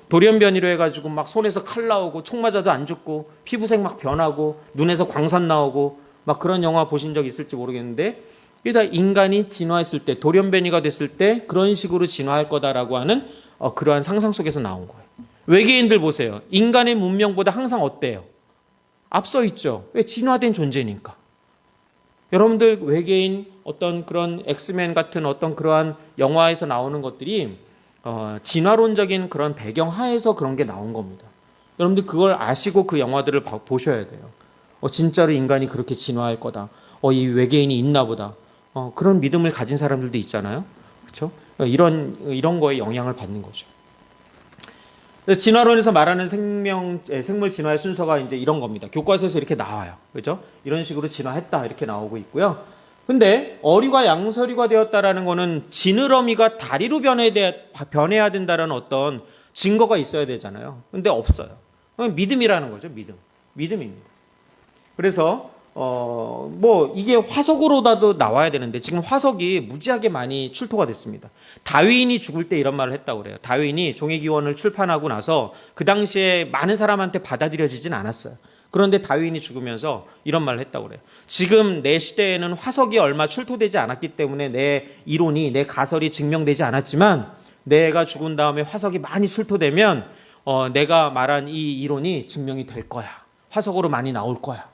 돌연변이로 해가지고 막 손에서 칼 나오고 총 맞아도 안 죽고 피부색 막 변하고 눈에서 광선 나오고 막 그런 영화 보신 적 있을지 모르겠는데 이게 다 인간이 진화했을 때 돌연변이가 됐을 때 그런 식으로 진화할 거다라고 하는 그러한 상상 속에서 나온 거예요. 외계인들 보세요. 인간의 문명보다 항상 어때요? 앞서 있죠. 왜? 진화된 존재니까. 여러분들 외계인 어떤 그런 엑스맨 같은 어떤 그러한 영화에서 나오는 것들이 진화론적인 그런 배경 하에서 그런 게 나온 겁니다. 여러분들 그걸 아시고 그 영화들을 보셔야 돼요. 진짜로 인간이 그렇게 진화할 거다. 이 외계인이 있나 보다. 그런 믿음을 가진 사람들도 있잖아요. 그렇죠? 이런 거에 영향을 받는 거죠. 진화론에서 말하는 생물 진화의 순서가 이제 이런 겁니다. 교과서에서 이렇게 나와요. 그죠? 이런 식으로 진화했다. 이렇게 나오고 있고요. 근데 어류가 양서류가 되었다라는 거는 지느러미가 다리로 변해야 된다라는 어떤 증거가 있어야 되잖아요. 근데 없어요. 믿음이라는 거죠. 믿음입니다. 그래서 이게 화석으로라도 나와야 되는데 지금 화석이 무지하게 많이 출토가 됐습니다. 다윈이 죽을 때 이런 말을 했다고 그래요. 다윈이 종의기원을 출판하고 나서 그 당시에 많은 사람한테 받아들여지진 않았어요. 그런데 다윈이 죽으면서 이런 말을 했다고 그래요. 지금 내 시대에는 화석이 얼마 출토되지 않았기 때문에 내 이론이, 내 가설이 증명되지 않았지만 내가 죽은 다음에 화석이 많이 출토되면 내가 말한 이 이론이 증명이 될 거야. 화석으로 많이 나올 거야.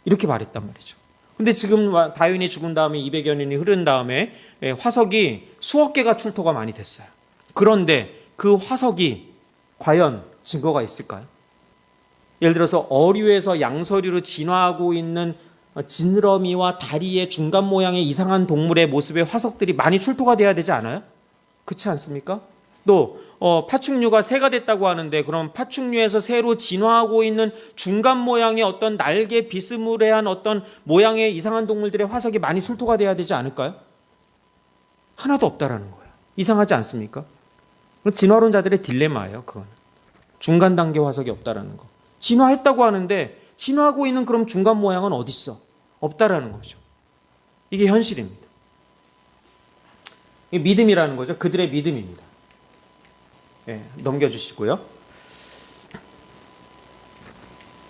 이렇게 말했단 말이죠. 근데 지금 다윈이 죽은 다음에 200여 년이 흐른 다음에 화석이 수억 개가 출토가 많이 됐어요. 그런데 그 화석이 과연 증거가 있을까요? 예를 들어서 어류에서 양서류로 진화하고 있는 지느러미와 다리의 중간 모양의 이상한 동물의 모습의 화석들이 많이 출토가 돼야 되지 않아요? 그렇지 않습니까? 또 파충류가 새가 됐다고 하는데 그럼 파충류에서 새로 진화하고 있는 중간 모양의 어떤 날개 비스무리한 어떤 모양의 이상한 동물들의 화석이 많이 출토가 돼야 되지 않을까요? 하나도 없다라는 거예요. 이상하지 않습니까? 진화론자들의 딜레마예요. 그건 중간 단계 화석이 없다라는 거. 진화했다고 하는데 진화하고 있는 그럼 중간 모양은 어디 있어? 없다라는 거죠. 이게 현실입니다. 이게 믿음이라는 거죠. 그들의 믿음입니다. 넘겨주시고요.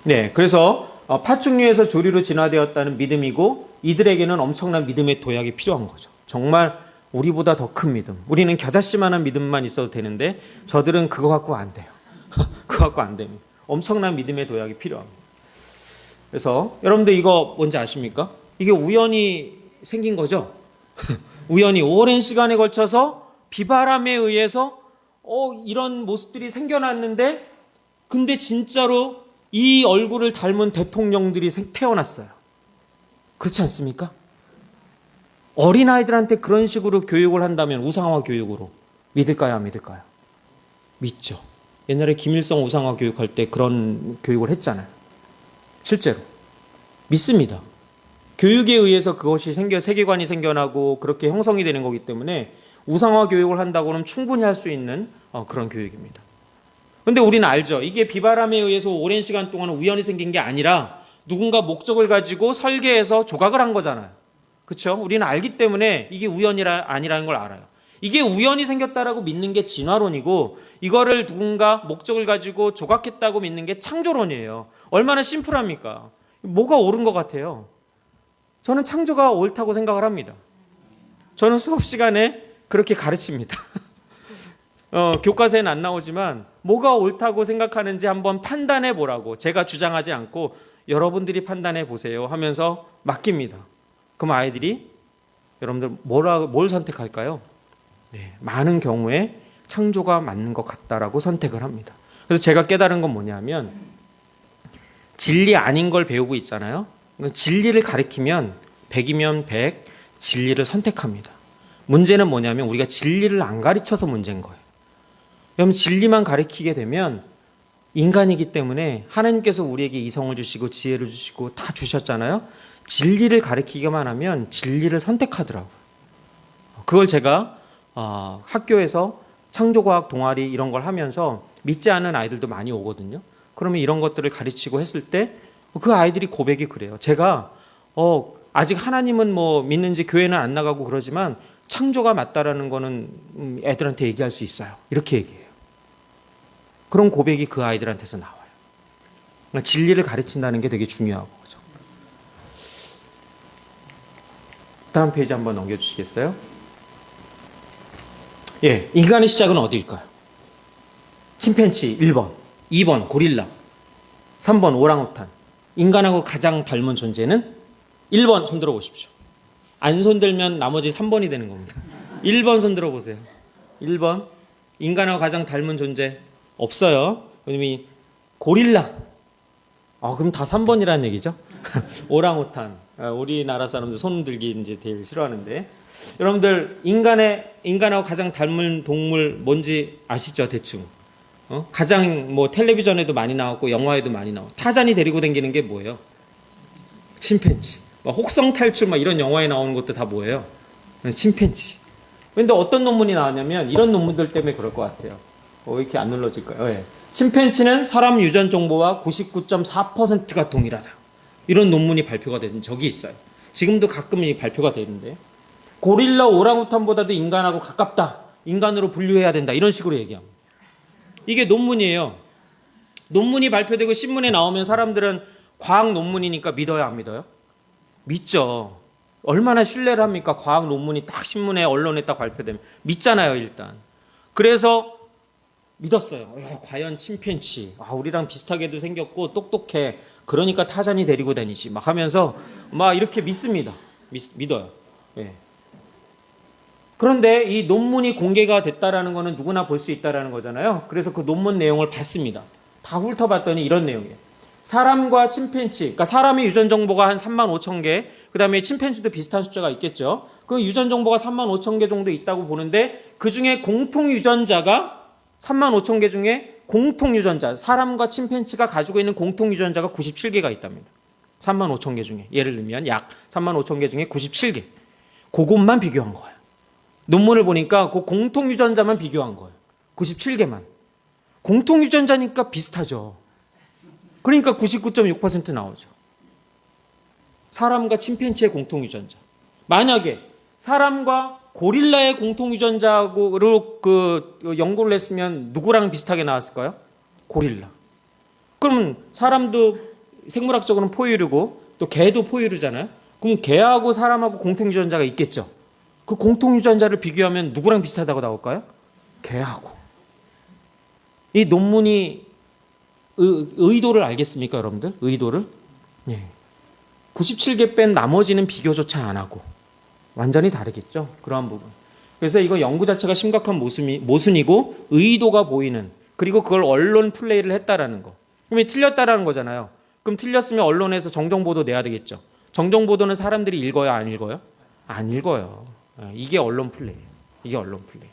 네, 그래서 파충류에서 조류로 진화되었다는 믿음이고 이들에게는 엄청난 믿음의 도약이 필요한 거죠. 정말 우리보다 더 큰 믿음. 우리는 겨자씨만한 믿음만 있어도 되는데 저들은 그거 갖고 안 돼요. 그거 갖고 안 됩니다. 엄청난 믿음의 도약이 필요합니다. 그래서 여러분들 이거 뭔지 아십니까? 이게 우연히 생긴 거죠. 우연히 오랜 시간에 걸쳐서 비바람에 의해서 이런 모습들이 생겨났는데 근데 진짜로 이 얼굴을 닮은 대통령들이 태어났어요. 그렇지 않습니까? 어린아이들한테 그런 식으로 교육을 한다면 우상화 교육으로 믿을까요? 안 믿을까요? 믿죠. 옛날에 김일성 우상화 교육할 때 그런 교육을 했잖아요. 실제로. 믿습니다. 교육에 의해서 그것이 세계관이 생겨나고 그렇게 형성이 되는 거기 때문에 우상화 교육을 한다고 하면 충분히 할 수 있는 그런 교육입니다. 그런데 우리는 알죠. 이게 비바람에 의해서 오랜 시간 동안 우연히 생긴 게 아니라 누군가 목적을 가지고 설계해서 조각을 한 거잖아요. 그렇죠? 우리는 알기 때문에 이게 아니라는 걸 알아요. 이게 우연히 생겼다라고 믿는 게 진화론이고 이거를 누군가 목적을 가지고 조각했다고 믿는 게 창조론이에요. 얼마나 심플합니까? 뭐가 옳은 것 같아요? 저는 창조가 옳다고 생각을 합니다. 저는 수업 시간에 그렇게 가르칩니다. 교과서에는 안 나오지만 뭐가 옳다고 생각하는지 한번 판단해 보라고 제가 주장하지 않고 여러분들이 판단해 보세요 하면서 맡깁니다. 그럼 아이들이 여러분들 뭘 선택할까요? 네, 많은 경우에 창조가 맞는 것 같다라고 선택을 합니다. 그래서 제가 깨달은 건 뭐냐면 진리 아닌 걸 배우고 있잖아요. 진리를 가르치면 100이면 100 진리를 선택합니다. 문제는 뭐냐면 우리가 진리를 안 가르쳐서 문제인 거예요. 여러분 진리만 가르치게 되면 인간이기 때문에 하나님께서 우리에게 이성을 주시고 지혜를 주시고 다 주셨잖아요. 진리를 가르치기만 하면 진리를 선택하더라고요. 그걸 제가 학교에서 창조과학 동아리 이런 걸 하면서 믿지 않는 아이들도 많이 오거든요. 그러면 이런 것들을 가르치고 했을 때 그 아이들이 고백이 그래요. 제가 아직 하나님은 뭐 믿는지 교회는 안 나가고 그러지만 창조가 맞다라는 거는 애들한테 얘기할 수 있어요. 이렇게 얘기해요. 그런 고백이 그 아이들한테서 나와요. 그러니까 진리를 가르친다는 게 되게 중요하고 그죠. 다음 페이지 한번 넘겨주시겠어요? 예, 인간의 시작은 어디일까요? 침팬치 1번, 2번 고릴라, 3번 오랑우탄. 인간하고 가장 닮은 존재는 1번 손 들어 보십시오. 안 손들면 나머지 3번이 되는 겁니다. 1번 손 들어 보세요. 1번 인간하고 가장 닮은 존재 없어요. 왜냐면 고릴라. 그럼 다 3번이라는 얘기죠. 오랑우탄. 우리나라 사람들 손 들기 이제 제일 싫어하는데 여러분들 인간하고 가장 닮은 동물 뭔지 아시죠? 대충. 가장 뭐 텔레비전에도 많이 나왔고 영화에도 많이 나와. 타잔이 데리고 다니는 게 뭐예요? 침팬지. 혹성 탈출 이런 영화에 나오는 것도 다 뭐예요? 침팬지. 그런데 어떤 논문이 나왔냐면 이런 논문들 때문에 그럴 것 같아요. 왜 이렇게 안 눌러질까요? 네. 침팬지는 사람 유전 정보와 99.4%가 동일하다. 이런 논문이 발표가 된 적이 있어요. 지금도 가끔 발표가 되는데 고릴라 오랑우탄보다도 인간하고 가깝다. 인간으로 분류해야 된다. 이런 식으로 얘기합니다. 이게 논문이에요. 논문이 발표되고 신문에 나오면 사람들은 과학 논문이니까 믿어요, 안 믿어요? 믿죠. 얼마나 신뢰를 합니까? 과학 논문이 딱 신문에 언론에 딱 발표되면 믿잖아요, 일단. 그래서 믿었어요. 과연 침팬치. 우리랑 비슷하게도 생겼고 똑똑해. 그러니까 타잔이 데리고 다니지. 하면서 이렇게 믿습니다. 믿어요. 예. 그런데 이 논문이 공개가 됐다라는 거는 누구나 볼 수 있다라는 거잖아요. 그래서 그 논문 내용을 봤습니다. 다 훑어봤더니 이런 내용이에요. 사람과 침팬치, 그러니까 사람의 유전 정보가 한 3만 5천 개, 그 다음에 침팬지도 비슷한 숫자가 있겠죠. 그 유전 정보가 3만 5천 개 정도 있다고 보는데 그 중에 공통 유전자가 3만 5천 개 중에 공통 유전자, 사람과 침팬지가 가지고 있는 공통 유전자가 97개가 있답니다. 3만 5천 개 중에 예를 들면 약 3만 5천 개 중에 97개. 그것만 비교한 거예요. 논문을 보니까 그 공통 유전자만 비교한 거예요. 97개만. 공통 유전자니까 비슷하죠. 그러니까 99.6% 나오죠. 사람과 침팬지의 공통 유전자. 만약에 사람과 고릴라의 공통 유전자로 연구를 했으면 누구랑 비슷하게 나왔을까요? 고릴라. 그러면 사람도 생물학적으로는 포유류고 또 개도 포유류잖아요. 그럼 개하고 사람하고 공통 유전자가 있겠죠. 그 공통 유전자를 비교하면 누구랑 비슷하다고 나올까요? 개하고. 이 논문이 의도를 알겠습니까, 여러분들? 의도를? 예. 97개 뺀 나머지는 비교조차 안 하고 완전히 다르겠죠. 그러한 부분. 그래서 이거 연구 자체가 심각한 모순이고 의도가 보이는, 그리고 그걸 언론 플레이를 했다라는 거. 그럼 틀렸다라는 거잖아요. 그럼 틀렸으면 언론에서 정정보도 내야 되겠죠. 정정보도는 사람들이 읽어요, 안 읽어요? 안 읽어요. 이게 언론 플레이예요. 이게 언론 플레이.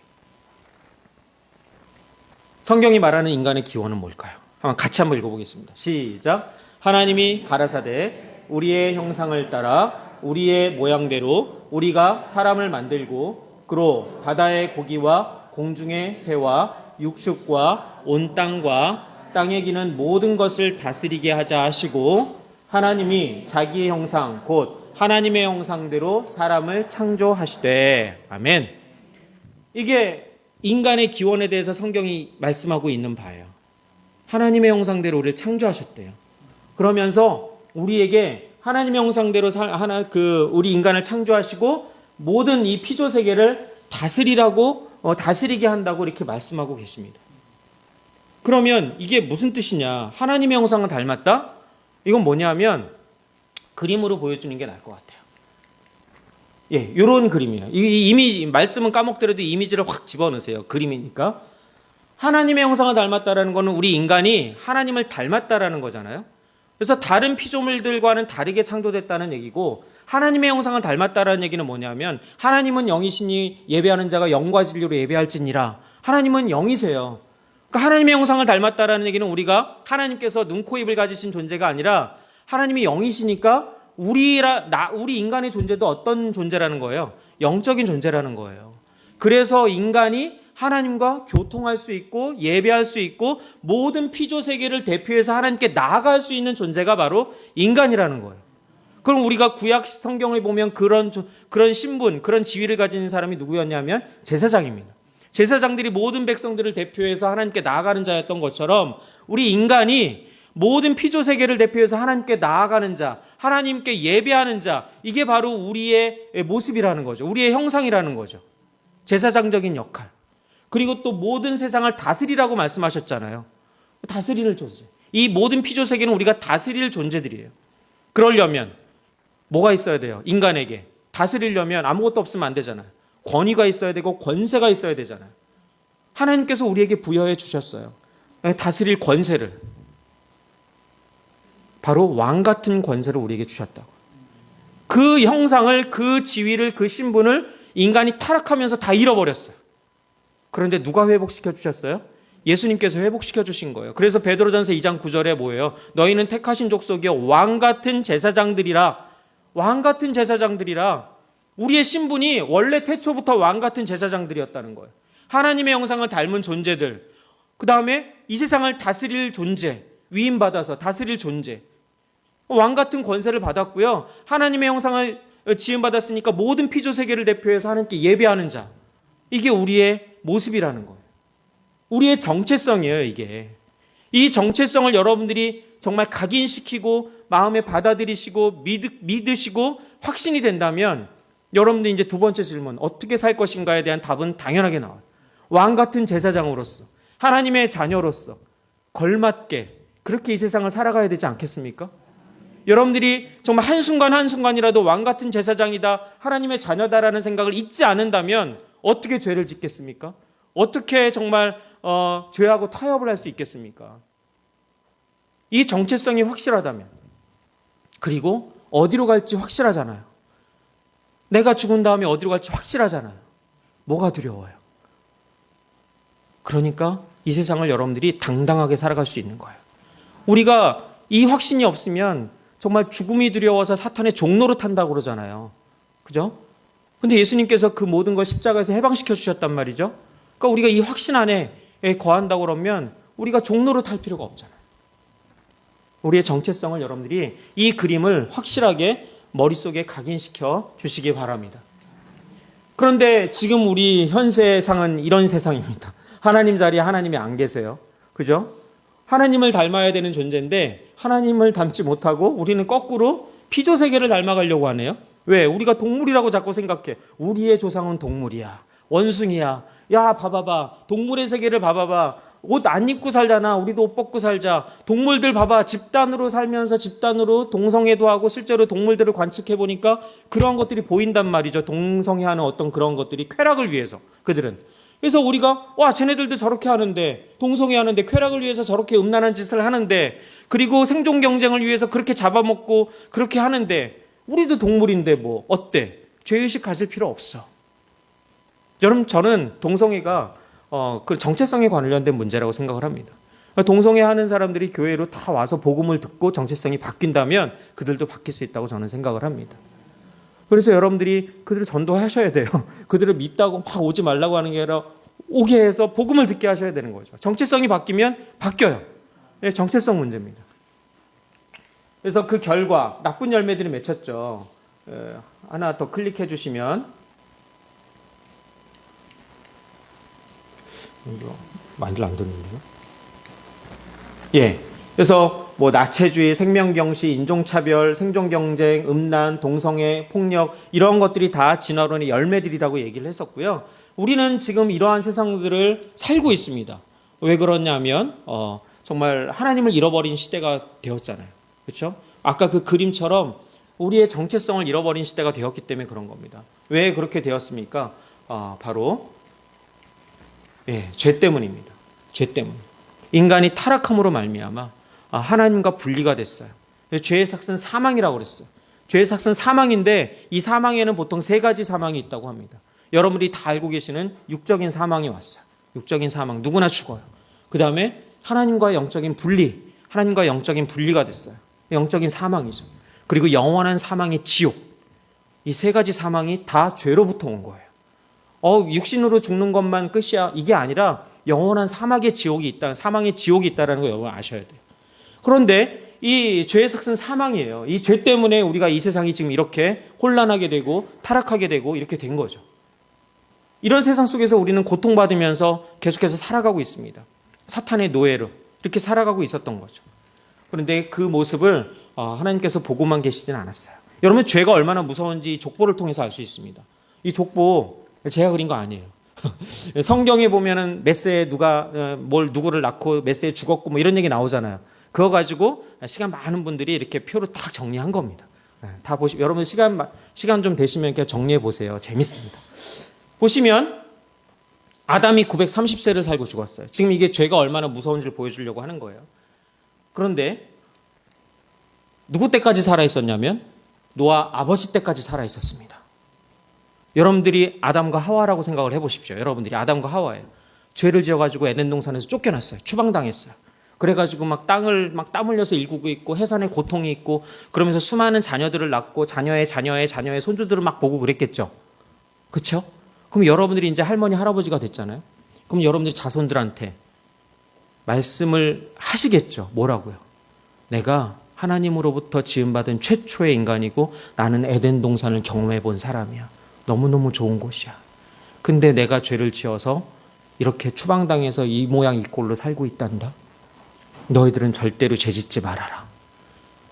성경이 말하는 인간의 기원은 뭘까요? 같이 한번 읽어보겠습니다. 시작. 하나님이 가라사대 우리의 형상을 따라 우리의 모양대로 우리가 사람을 만들고 그로 바다의 고기와 공중의 새와 육축과 온 땅과 땅에 기는 모든 것을 다스리게 하자 하시고 하나님이 자기의 형상 곧 하나님의 형상대로 사람을 창조하시되. 아멘. 이게 인간의 기원에 대해서 성경이 말씀하고 있는 바예요. 하나님의 형상대로 우리를 창조하셨대요. 그러면서 우리에게 하나님의 형상대로 우리 인간을 창조하시고 모든 이 피조 세계를 다스리게 한다고 이렇게 말씀하고 계십니다. 그러면 이게 무슨 뜻이냐? 하나님의 형상을 닮았다? 이건 뭐냐면 그림으로 보여주는 게 나을 것 같아요. 예, 요런 그림이에요. 이 이미지, 말씀은 까먹더라도 이미지를 확 집어넣으세요. 그림이니까. 하나님의 형상을 닮았다라는 거는 우리 인간이 하나님을 닮았다라는 거잖아요. 그래서 다른 피조물들과는 다르게 창조됐다는 얘기고, 하나님의 형상을 닮았다라는 얘기는 뭐냐면 하나님은 영이시니 예배하는 자가 영과 진리로 예배할지니라. 하나님은 영이세요. 그러니까 하나님의 형상을 닮았다라는 얘기는 우리가 하나님께서 눈, 코, 입을 가지신 존재가 아니라 하나님이 영이시니까 우리 인간의 존재도 어떤 존재라는 거예요? 영적인 존재라는 거예요. 그래서 인간이 하나님과 교통할 수 있고 예배할 수 있고 모든 피조 세계를 대표해서 하나님께 나아갈 수 있는 존재가 바로 인간이라는 거예요. 그럼 우리가 구약 성경을 보면 그런 신분, 그런 지위를 가진 사람이 누구였냐면 제사장입니다. 제사장들이 모든 백성들을 대표해서 하나님께 나아가는 자였던 것처럼 우리 인간이 모든 피조 세계를 대표해서 하나님께 나아가는 자, 하나님께 예배하는 자, 이게 바로 우리의 모습이라는 거죠. 우리의 형상이라는 거죠. 제사장적인 역할. 그리고 또 모든 세상을 다스리라고 말씀하셨잖아요. 다스리는 존재. 이 모든 피조 세계는 우리가 다스릴 존재들이에요. 그러려면 뭐가 있어야 돼요? 인간에게. 다스리려면 아무것도 없으면 안 되잖아요. 권위가 있어야 되고 권세가 있어야 되잖아요. 하나님께서 우리에게 부여해 주셨어요. 다스릴 권세를. 바로 왕 같은 권세를 우리에게 주셨다고. 그 형상을, 그 지위를, 그 신분을 인간이 타락하면서 다 잃어버렸어요. 그런데 누가 회복시켜 주셨어요? 예수님께서 회복시켜 주신 거예요. 그래서 베드로전서 2장 9절에 뭐예요? 너희는 택하신 족속이요 왕 같은 제사장들이라. 왕 같은 제사장들이라. 우리의 신분이 원래 태초부터 왕 같은 제사장들이었다는 거예요. 하나님의 형상을 닮은 존재들. 그 다음에 이 세상을 다스릴 존재. 위임받아서 다스릴 존재. 왕 같은 권세를 받았고요. 하나님의 형상을 지음받았으니까 모든 피조 세계를 대표해서 하나님께 예배하는 자. 이게 우리의 모습이라는 거예요. 우리의 정체성이에요, 이게. 이 정체성을 여러분들이 정말 각인시키고 마음에 받아들이시고 믿으시고 확신이 된다면 여러분들 이제 두 번째 질문, 어떻게 살 것인가에 대한 답은 당연하게 나와요. 왕 같은 제사장으로서, 하나님의 자녀로서 걸맞게 그렇게 이 세상을 살아가야 되지 않겠습니까? 여러분들이 정말 한순간 한순간이라도 왕 같은 제사장이다, 하나님의 자녀다라는 생각을 잊지 않는다면 어떻게 죄를 짓겠습니까? 어떻게 정말 죄하고 타협을 할 수 있겠습니까? 이 정체성이 확실하다면, 그리고 어디로 갈지 확실하잖아요. 내가 죽은 다음에 어디로 갈지 확실하잖아요. 뭐가 두려워요? 그러니까 이 세상을 여러분들이 당당하게 살아갈 수 있는 거예요. 우리가 이 확신이 없으면 정말 죽음이 두려워서 사탄의 종로로 탄다고 그러잖아요. 그죠? 근데 예수님께서 그 모든 걸 십자가에서 해방시켜 주셨단 말이죠. 그러니까 우리가 이 확신 안에 거한다고 그러면 우리가 종로로 탈 필요가 없잖아요. 우리의 정체성을 여러분들이 이 그림을 확실하게 머릿속에 각인시켜 주시기 바랍니다. 그런데 지금 우리 현 세상은 이런 세상입니다. 하나님 자리에 하나님이 안 계세요. 그죠? 하나님을 닮아야 되는 존재인데 하나님을 닮지 못하고 우리는 거꾸로 피조 세계를 닮아가려고 하네요. 왜? 우리가 동물이라고 자꾸 생각해. 우리의 조상은 동물이야. 원숭이야. 야, 봐봐봐. 동물의 세계를 봐봐봐. 옷 안 입고 살잖아. 우리도 옷 벗고 살자. 동물들 봐봐. 집단으로 살면서 집단으로 동성애도 하고 실제로 동물들을 관측해 보니까 그런 것들이 보인단 말이죠. 동성애하는 어떤 그런 것들이 쾌락을 위해서. 그들은. 그래서 우리가 와, 쟤네들도 저렇게 하는데, 동성애하는데, 쾌락을 위해서 저렇게 음란한 짓을 하는데, 그리고 생존 경쟁을 위해서 그렇게 잡아먹고 그렇게 하는데, 우리도 동물인데 뭐 어때? 죄의식 가질 필요 없어. 여러분, 저는 동성애가 그 정체성에 관련된 문제라고 생각을 합니다. 동성애 하는 사람들이 교회로 다 와서 복음을 듣고 정체성이 바뀐다면 그들도 바뀔 수 있다고 저는 생각을 합니다. 그래서 여러분들이 그들을 전도하셔야 돼요. 그들을 밉다고 막 오지 말라고 하는 게 아니라 오게 해서 복음을 듣게 하셔야 되는 거죠. 정체성이 바뀌면 바뀌어요. 네, 정체성 문제입니다. 그래서 그 결과 나쁜 열매들이 맺혔죠. 하나 더 클릭해 주시면 이거 많이들 안 듣는데요. 예, 그래서 뭐 나체주의, 생명경시, 인종차별, 생존경쟁, 음란, 동성애, 폭력 이런 것들이 다 진화론의 열매들이라고 얘기를 했었고요. 우리는 지금 이러한 세상들을 살고 있습니다. 왜 그러냐면 정말 하나님을 잃어버린 시대가 되었잖아요. 그렇죠? 아까 그 그림처럼 우리의 정체성을 잃어버린 시대가 되었기 때문에 그런 겁니다. 왜 그렇게 되었습니까? 바로 죄 때문입니다. 죄 때문. 인간이 타락함으로 말미암아 하나님과 분리가 됐어요. 죄의 삭은 사망이라고 그랬어요. 죄의 삭은 사망인데 이 사망에는 보통 세 가지 사망이 있다고 합니다. 여러분들이 다 알고 계시는 육적인 사망이 왔어요. 육적인 사망, 누구나 죽어요. 그 다음에 하나님과 영적인 분리, 하나님과 영적인 분리가 됐어요. 영적인 사망이죠. 그리고 영원한 사망의 지옥. 이 세 가지 사망이 다 죄로부터 온 거예요. 육신으로 죽는 것만 끝이야. 이게 아니라 영원한 사망의 지옥이 있다는 거 여러분 아셔야 돼요. 그런데 이 죄의 삭은 사망이에요. 이 죄 때문에 우리가 이 세상이 지금 이렇게 혼란하게 되고 타락하게 되고 이렇게 된 거죠. 이런 세상 속에서 우리는 고통받으면서 계속해서 살아가고 있습니다. 사탄의 노예로 이렇게 살아가고 있었던 거죠. 그런데 그 모습을 하나님께서 보고만 계시진 않았어요. 여러분 죄가 얼마나 무서운지 족보를 통해서 알 수 있습니다. 이 족보 제가 그린 거 아니에요. 성경에 보면은 몇 세에 누구를 낳고 몇 세에 죽었고 뭐 이런 얘기 나오잖아요. 그거 가지고 시간 많은 분들이 이렇게 표로 딱 정리한 겁니다. 다 여러분 시간 좀 되시면 이렇게 정리해 보세요. 재밌습니다. 보시면 아담이 930세를 살고 죽었어요. 지금 이게 죄가 얼마나 무서운지를 보여주려고 하는 거예요. 그런데 누구 때까지 살아있었냐면 노아 아버지 때까지 살아있었습니다. 여러분들이 아담과 하와라고 생각을 해보십시오. 여러분들이 아담과 하와예요. 죄를 지어가지고 에덴 동산에서 쫓겨났어요. 추방당했어요. 그래가지고 막 땅을 막 땀 흘려서 일구고 있고 해산의 고통이 있고 그러면서 수많은 자녀들을 낳고 자녀의 손주들을 막 보고 그랬겠죠. 그렇죠? 그럼 여러분들이 이제 할머니 할아버지가 됐잖아요. 그럼 여러분들이 자손들한테 말씀을 하시겠죠. 뭐라고요? 내가 하나님으로부터 지음받은 최초의 인간이고 나는 에덴 동산을 경험해 본 사람이야. 너무너무 좋은 곳이야. 근데 내가 죄를 지어서 이렇게 추방당해서 이 모양 이 꼴로 살고 있단다. 너희들은 절대로 죄짓지 말아라.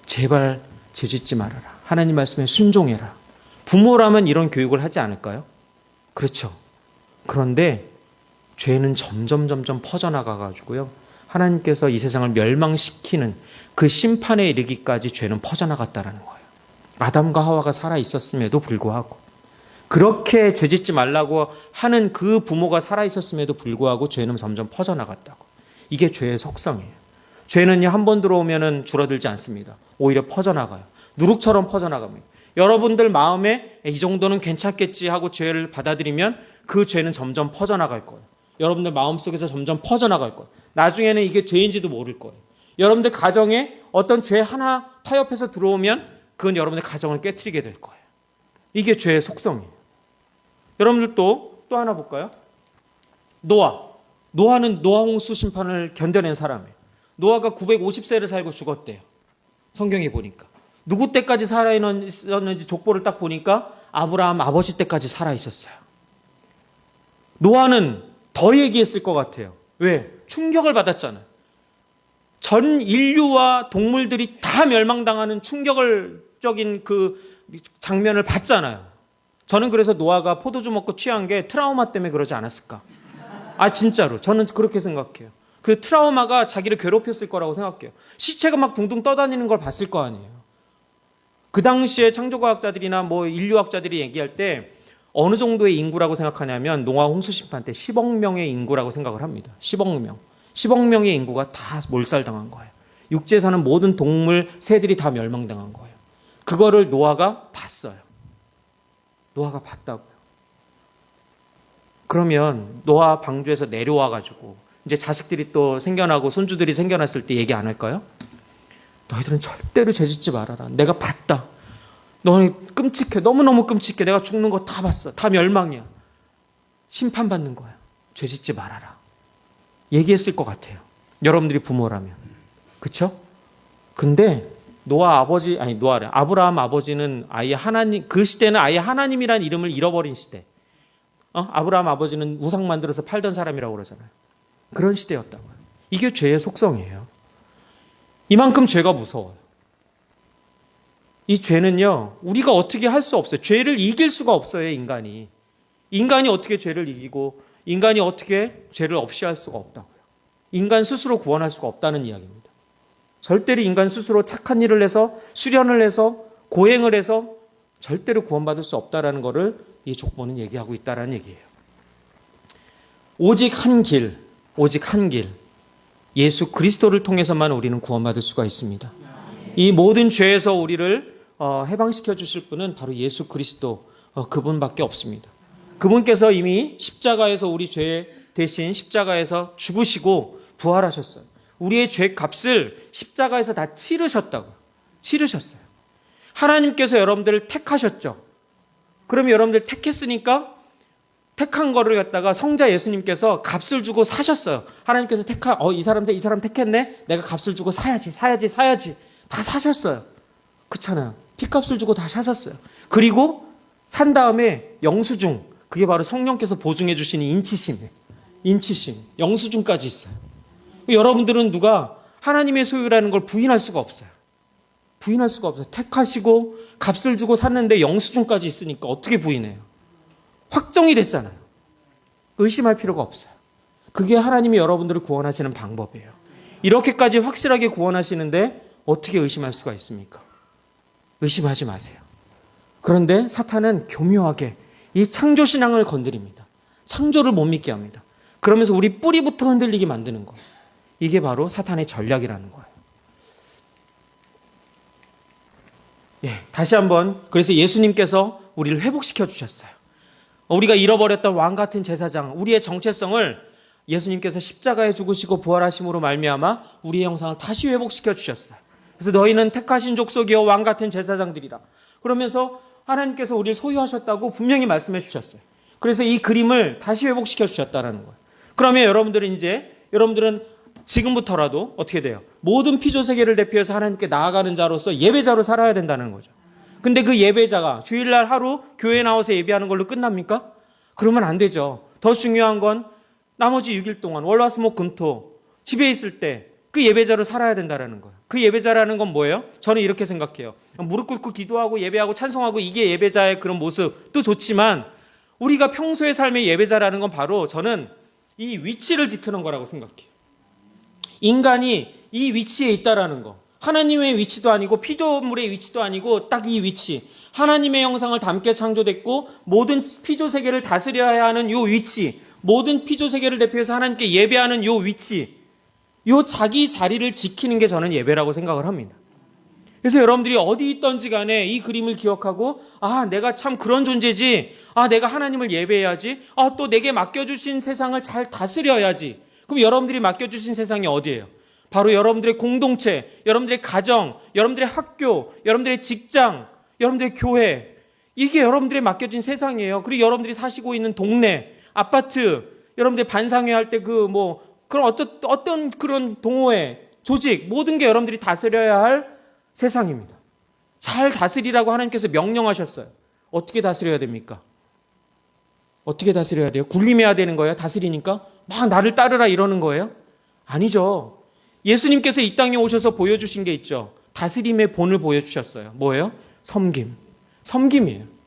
제발 죄짓지 말아라. 하나님 말씀에 순종해라. 부모라면 이런 교육을 하지 않을까요? 그렇죠. 그런데 죄는 점점 퍼져나가가지고요. 하나님께서 이 세상을 멸망시키는 그 심판에 이르기까지 죄는 퍼져나갔다는 거예요. 아담과 하와가 살아 있었음에도 불구하고 그렇게 죄짓지 말라고 하는 그 부모가 살아 있었음에도 불구하고 죄는 점점 퍼져나갔다고. 이게 죄의 속성이에요. 죄는 한 번 들어오면 줄어들지 않습니다. 오히려 퍼져나가요. 누룩처럼 퍼져나갑니다. 여러분들 마음에 이 정도는 괜찮겠지 하고 죄를 받아들이면 그 죄는 점점 퍼져나갈 거예요. 여러분들 마음속에서 점점 퍼져나갈 거예요. 나중에는 이게 죄인지도 모를 거예요. 여러분들 가정에 어떤 죄 하나 타협해서 들어오면 그건 여러분들 가정을 깨트리게 될 거예요. 이게 죄의 속성이에요. 여러분들 또 하나 볼까요? 노아는 노아 홍수 심판을 견뎌낸 사람이에요. 노아가 950세를 살고 죽었대요. 성경에 보니까. 누구 때까지 살아있었는지 족보를 딱 보니까 아브라함 아버지 때까지 살아있었어요. 노아는 더 얘기했을 것 같아요. 왜? 충격을 받았잖아요. 전 인류와 동물들이 다 멸망당하는 충격적인 그 장면을 봤잖아요. 저는 그래서 노아가 포도주 먹고 취한 게 트라우마 때문에 그러지 않았을까? 진짜로. 저는 그렇게 생각해요. 그 트라우마가 자기를 괴롭혔을 거라고 생각해요. 시체가 막 둥둥 떠다니는 걸 봤을 거 아니에요. 그 당시에 창조과학자들이나 뭐 인류학자들이 얘기할 때 어느 정도의 인구라고 생각하냐면 노아 홍수 심판 때 10억 명의 인구라고 생각을 합니다. 10억 명. 10억 명의 인구가 다 몰살당한 거예요. 육지에 사는 모든 동물, 새들이 다 멸망당한 거예요. 그거를 노아가 봤어요. 노아가 봤다고요. 그러면 노아 방주에서 내려와가지고 이제 자식들이 또 생겨나고 손주들이 생겨났을 때 얘기 안 할까요? 너희들은 절대로 죄짓지 말아라. 내가 봤다. 너희 끔찍해. 너무너무 끔찍해. 내가 죽는 거 다 봤어. 다 멸망이야. 심판받는 거야. 죄짓지 말아라. 얘기했을 것 같아요. 여러분들이 부모라면. 그쵸? 근데 아브라함 아버지는 아예 하나님, 그 시대는 아예 하나님이란 이름을 잃어버린 시대. 아브라함 아버지는 우상 만들어서 팔던 사람이라고 그러잖아요. 그런 시대였다고요. 이게 죄의 속성이에요. 이만큼 죄가 무서워요. 이 죄는요, 우리가 어떻게 할 수 없어요. 죄를 이길 수가 없어요, 인간이. 인간이 어떻게 죄를 이기고, 인간이 어떻게 죄를 없이 할 수가 없다고요. 인간 스스로 구원할 수가 없다는 이야기입니다. 절대로 인간 스스로 착한 일을 해서, 수련을 해서, 고행을 해서 절대로 구원받을 수 없다라는 것을 이 족보는 얘기하고 있다는 얘기예요. 오직 한 길, 오직 한 길. 예수 그리스도를 통해서만 우리는 구원받을 수가 있습니다. 이 모든 죄에서 우리를 해방시켜 주실 분은 바로 예수 그리스도, 그분밖에 없습니다. 그분께서 이미 십자가에서 우리 죄 대신 십자가에서 죽으시고 부활하셨어요. 우리의 죄 값을 십자가에서 다 치르셨다고요. 치르셨어요. 하나님께서 여러분들을 택하셨죠. 그러면 여러분들 택했으니까 택한 거를 갖다가 성자 예수님께서 값을 주고 사셨어요. 하나님께서 이 사람 택했네? 내가 값을 주고 사야지. 다 사셨어요. 그렇잖아요. 피값을 주고 다 사셨어요. 그리고 산 다음에 영수증, 그게 바로 성령께서 보증해 주시는 인치심, 영수증까지 있어요. 여러분들은 누가 하나님의 소유라는 걸 부인할 수가 없어요. 택하시고 값을 주고 샀는데 영수증까지 있으니까 어떻게 부인해요? 확정이 됐잖아요. 의심할 필요가 없어요. 그게 하나님이 여러분들을 구원하시는 방법이에요. 이렇게까지 확실하게 구원하시는데 어떻게 의심할 수가 있습니까? 의심하지 마세요. 그런데 사탄은 교묘하게 이 창조신앙을 건드립니다. 창조를 못 믿게 합니다. 그러면서 우리 뿌리부터 흔들리게 만드는 거예요. 이게 바로 사탄의 전략이라는 거예요. 다시 한번, 그래서 예수님께서 우리를 회복시켜 주셨어요. 우리가 잃어버렸던 왕같은 제사장, 우리의 정체성을 예수님께서 십자가에 죽으시고 부활하심으로 말미암아 우리의 형상을 다시 회복시켜 주셨어요. 그래서 너희는 택하신 족속이요 왕같은 제사장들이라. 그러면서 하나님께서 우리를 소유하셨다고 분명히 말씀해 주셨어요. 그래서 이 그림을 다시 회복시켜 주셨다는 거예요. 그러면 여러분들은 지금부터라도 어떻게 돼요? 모든 피조세계를 대표해서 하나님께 나아가는 자로서 예배자로 살아야 된다는 거죠. 근데 그 예배자가 주일날 하루 교회에 나와서 예배하는 걸로 끝납니까? 그러면 안 되죠. 더 중요한 건 나머지 6일 동안 월화수목금토 집에 있을 때 그 예배자로 살아야 된다는 거예요. 그 예배자라는 건 뭐예요? 저는 이렇게 생각해요. 무릎 꿇고 기도하고 예배하고 찬송하고 이게 예배자의 그런 모습도 좋지만 우리가 평소의 삶의 예배자라는 건 바로 저는 이 위치를 지키는 거라고 생각해요. 인간이 이 위치에 있다라는 거. 하나님의 위치도 아니고 피조물의 위치도 아니고 딱 이 위치. 하나님의 형상을 담게 창조됐고 모든 피조세계를 다스려야 하는 이 위치. 모든 피조세계를 대표해서 하나님께 예배하는 이 위치. 이 자기 자리를 지키는 게 저는 예배라고 생각을 합니다. 그래서 여러분들이 어디 있던지 간에 이 그림을 기억하고 내가 참 그런 존재지. 내가 하나님을 예배해야지. 또 내게 맡겨주신 세상을 잘 다스려야지. 그럼 여러분들이 맡겨주신 세상이 어디예요? 바로 여러분들의 공동체, 여러분들의 가정, 여러분들의 학교, 여러분들의 직장, 여러분들의 교회. 이게 여러분들의 맡겨진 세상이에요. 그리고 여러분들이 사시고 있는 동네, 아파트, 여러분들이 반상회 할 때 그런 어떤 그런 동호회, 조직, 모든 게 여러분들이 다스려야 할 세상입니다. 잘 다스리라고 하나님께서 명령하셨어요. 어떻게 다스려야 됩니까? 어떻게 다스려야 돼요? 군림해야 되는 거예요? 다스리니까? 막 나를 따르라 이러는 거예요? 아니죠. 예수님께서 이 땅에 오셔서 보여주신 게 있죠. 다스림의 본을 보여주셨어요. 뭐예요? 섬김이에요.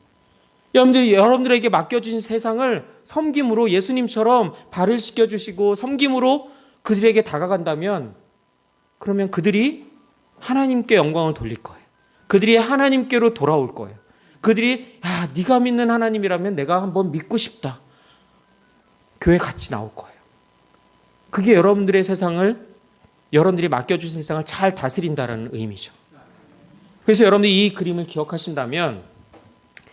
여러분들에게 맡겨진 세상을 섬김으로 예수님처럼 발을 씻겨주시고 섬김으로 그들에게 다가간다면 그러면 그들이 하나님께 영광을 돌릴 거예요. 그들이 하나님께로 돌아올 거예요. 그들이 네가 믿는 하나님이라면 내가 한번 믿고 싶다. 교회 같이 나올 거예요. 그게 여러분들의 세상을 여러분들이 맡겨주신 세상을 잘 다스린다는 의미죠. 그래서 여러분들이 이 그림을 기억하신다면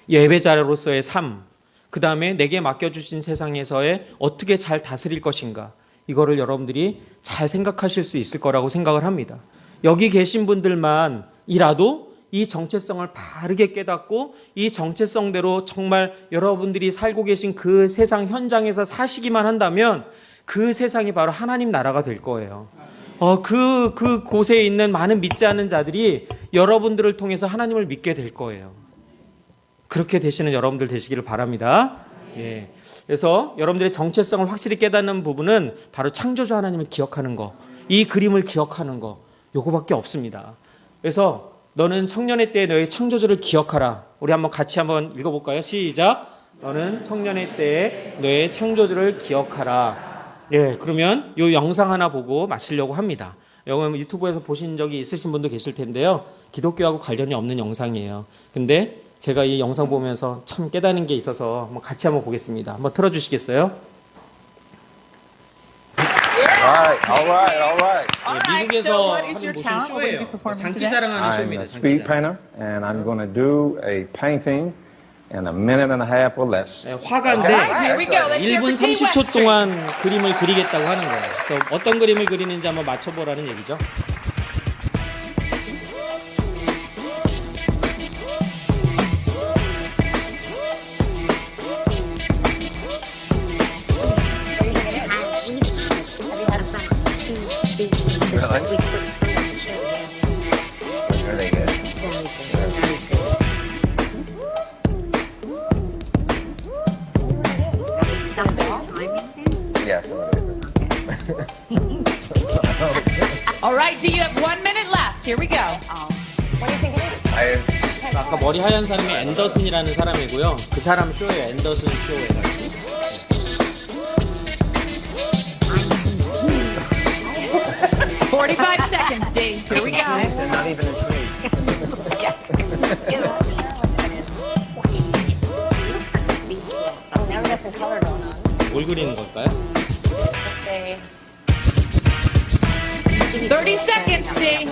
예배자로서의 삶, 그 다음에 내게 맡겨주신 세상에서의 어떻게 잘 다스릴 것인가 이거를 여러분들이 잘 생각하실 수 있을 거라고 생각을 합니다. 여기 계신 분들만이라도 이 정체성을 바르게 깨닫고 이 정체성대로 정말 여러분들이 살고 계신 그 세상 현장에서 사시기만 한다면 그 세상이 바로 하나님 나라가 될 거예요. 그 곳에 있는 많은 믿지 않는 자들이 여러분들을 통해서 하나님을 믿게 될 거예요. 그렇게 되시는 여러분들 되시기를 바랍니다. 예. 그래서 여러분들의 정체성을 확실히 깨닫는 부분은 바로 창조주 하나님을 기억하는 거, 이 그림을 기억하는 거, 요거밖에 없습니다. 그래서 너는 청년의 때에 너의 창조주를 기억하라. 우리 한번 같이 한번 읽어볼까요? 시작. 너는 청년의 때에 너의 창조주를 기억하라. 예, 그러면 요 영상 하나 보고 마치려고 합니다. 이건 유튜브에서 보신 적이 있으신 분도 계실 텐데요. 기독교하고 관련이 없는 영상이에요. 근데 제가 이 영상 보면서 참 깨닫는 게 있어서 한번 같이 한번 보겠습니다. 한번 틀어주시겠어요? 예, 미국에서 하는 무슨 쇼예요. 장기 자랑하는 I'm 쇼입니다. a 장기 speed 자랑. painter, and I'm going to do a painting in a minute and a half or less. 네, 화가인데 Here we go. Let's hear 1분 for Team 30초 Western. 동안 그림을 그리겠다고 하는 거예요. 그래서 어떤 그림을 그리는지 한번 맞춰보라는 얘기죠. Really good. Yes. All right, do you have 1 minute left? Here we go. 아까 머리 하얀 사람이 앤더슨이라는 사람이고요. 그 사람 쇼예요. 앤더슨 쇼예요. 45 seconds, D. Here we go. Not even intrigued. 뭘 그리는 걸까요? 30 seconds, D.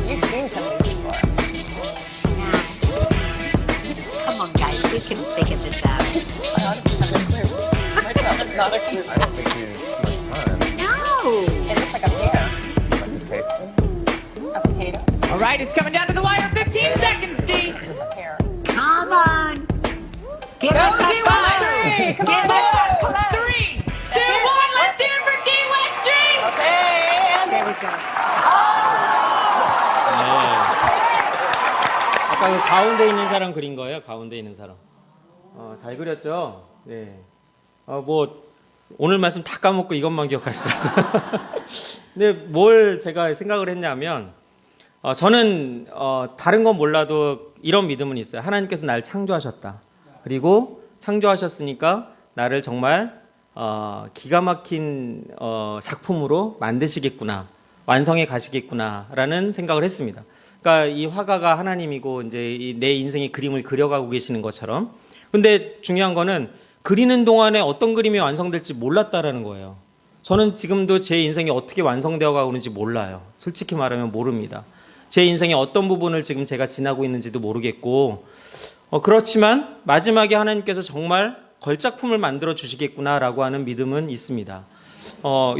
You've seen some of these before. Come on, guys, we can figure this out. I don't think you much time. No! It looks like a pear. Like a tape. A potato. All right, it's coming down to the wire. 15 seconds, D. A pear. Come on! Give Go, us D. a five! Westry. Come Give on. us a 4, 3, 2, 1. Let's hear it for D. Westry. And There we go. 네. 아까 그 가운데 있는 사람 그린 거예요. 가운데 있는 사람. 잘 그렸죠? 네. 뭐 오늘 말씀 다 까먹고 이것만 기억하시더라고요. 근데 뭘 제가 생각을 했냐면 저는 다른 건 몰라도 이런 믿음은 있어요. 하나님께서 나를 창조하셨다. 그리고 창조하셨으니까 나를 정말 기가 막힌 작품으로 만드시겠구나. 완성해 가시겠구나라는 생각을 했습니다. 그러니까 이 화가가 하나님이고 이제 내 인생의 그림을 그려가고 계시는 것처럼. 근데 중요한 거는 그리는 동안에 어떤 그림이 완성될지 몰랐다라는 거예요. 저는 지금도 제 인생이 어떻게 완성되어 가고 있는지 몰라요. 솔직히 말하면 모릅니다. 제 인생의 어떤 부분을 지금 제가 지나고 있는지도 모르겠고, 그렇지만 마지막에 하나님께서 정말 걸작품을 만들어 주시겠구나라고 하는 믿음은 있습니다.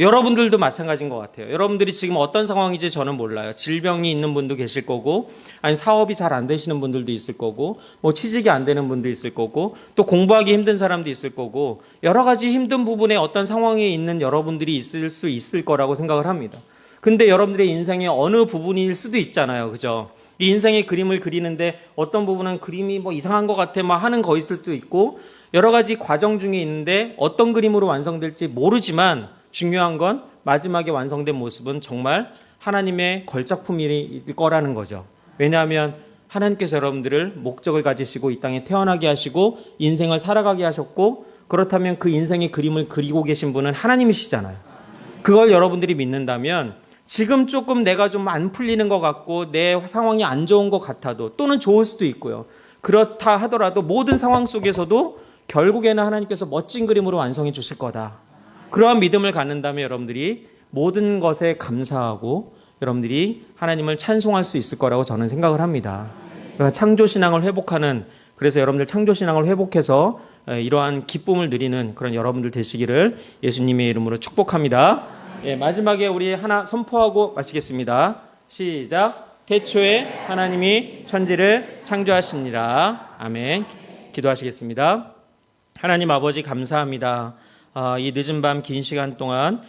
여러분들도 마찬가지인 것 같아요. 여러분들이 지금 어떤 상황인지 저는 몰라요. 질병이 있는 분도 계실 거고, 아니 사업이 잘 안 되시는 분들도 있을 거고, 뭐 취직이 안 되는 분도 있을 거고, 또 공부하기 힘든 사람도 있을 거고, 여러 가지 힘든 부분에 어떤 상황에 있는 여러분들이 있을 수 있을 거라고 생각을 합니다. 근데 여러분들의 인생의 어느 부분일 수도 있잖아요. 그죠? 이 인생의 그림을 그리는데 어떤 부분은 그림이 뭐 이상한 것 같아 막 하는 거 있을 수도 있고, 여러 가지 과정 중에 있는데 어떤 그림으로 완성될지 모르지만 중요한 건 마지막에 완성된 모습은 정말 하나님의 걸작품일 거라는 거죠. 왜냐하면 하나님께서 여러분들을 목적을 가지시고 이 땅에 태어나게 하시고 인생을 살아가게 하셨고, 그렇다면 그 인생의 그림을 그리고 계신 분은 하나님이시잖아요. 그걸 여러분들이 믿는다면 지금 조금 내가 좀 안 풀리는 것 같고 내 상황이 안 좋은 것 같아도, 또는 좋을 수도 있고요. 그렇다 하더라도 모든 상황 속에서도 결국에는 하나님께서 멋진 그림으로 완성해 주실 거다. 그러한 믿음을 갖는다면 여러분들이 모든 것에 감사하고 여러분들이 하나님을 찬송할 수 있을 거라고 저는 생각을 합니다. 그러니까 창조신앙을 회복하는, 그래서 여러분들 창조신앙을 회복해서 이러한 기쁨을 누리는 그런 여러분들 되시기를 예수님의 이름으로 축복합니다. 예, 마지막에 우리 하나 선포하고 마치겠습니다. 시작. 태초에 하나님이 천지를 창조하시니라. 아멘. 기도하시겠습니다. 하나님 아버지 감사합니다. 이 늦은 밤 긴 시간 동안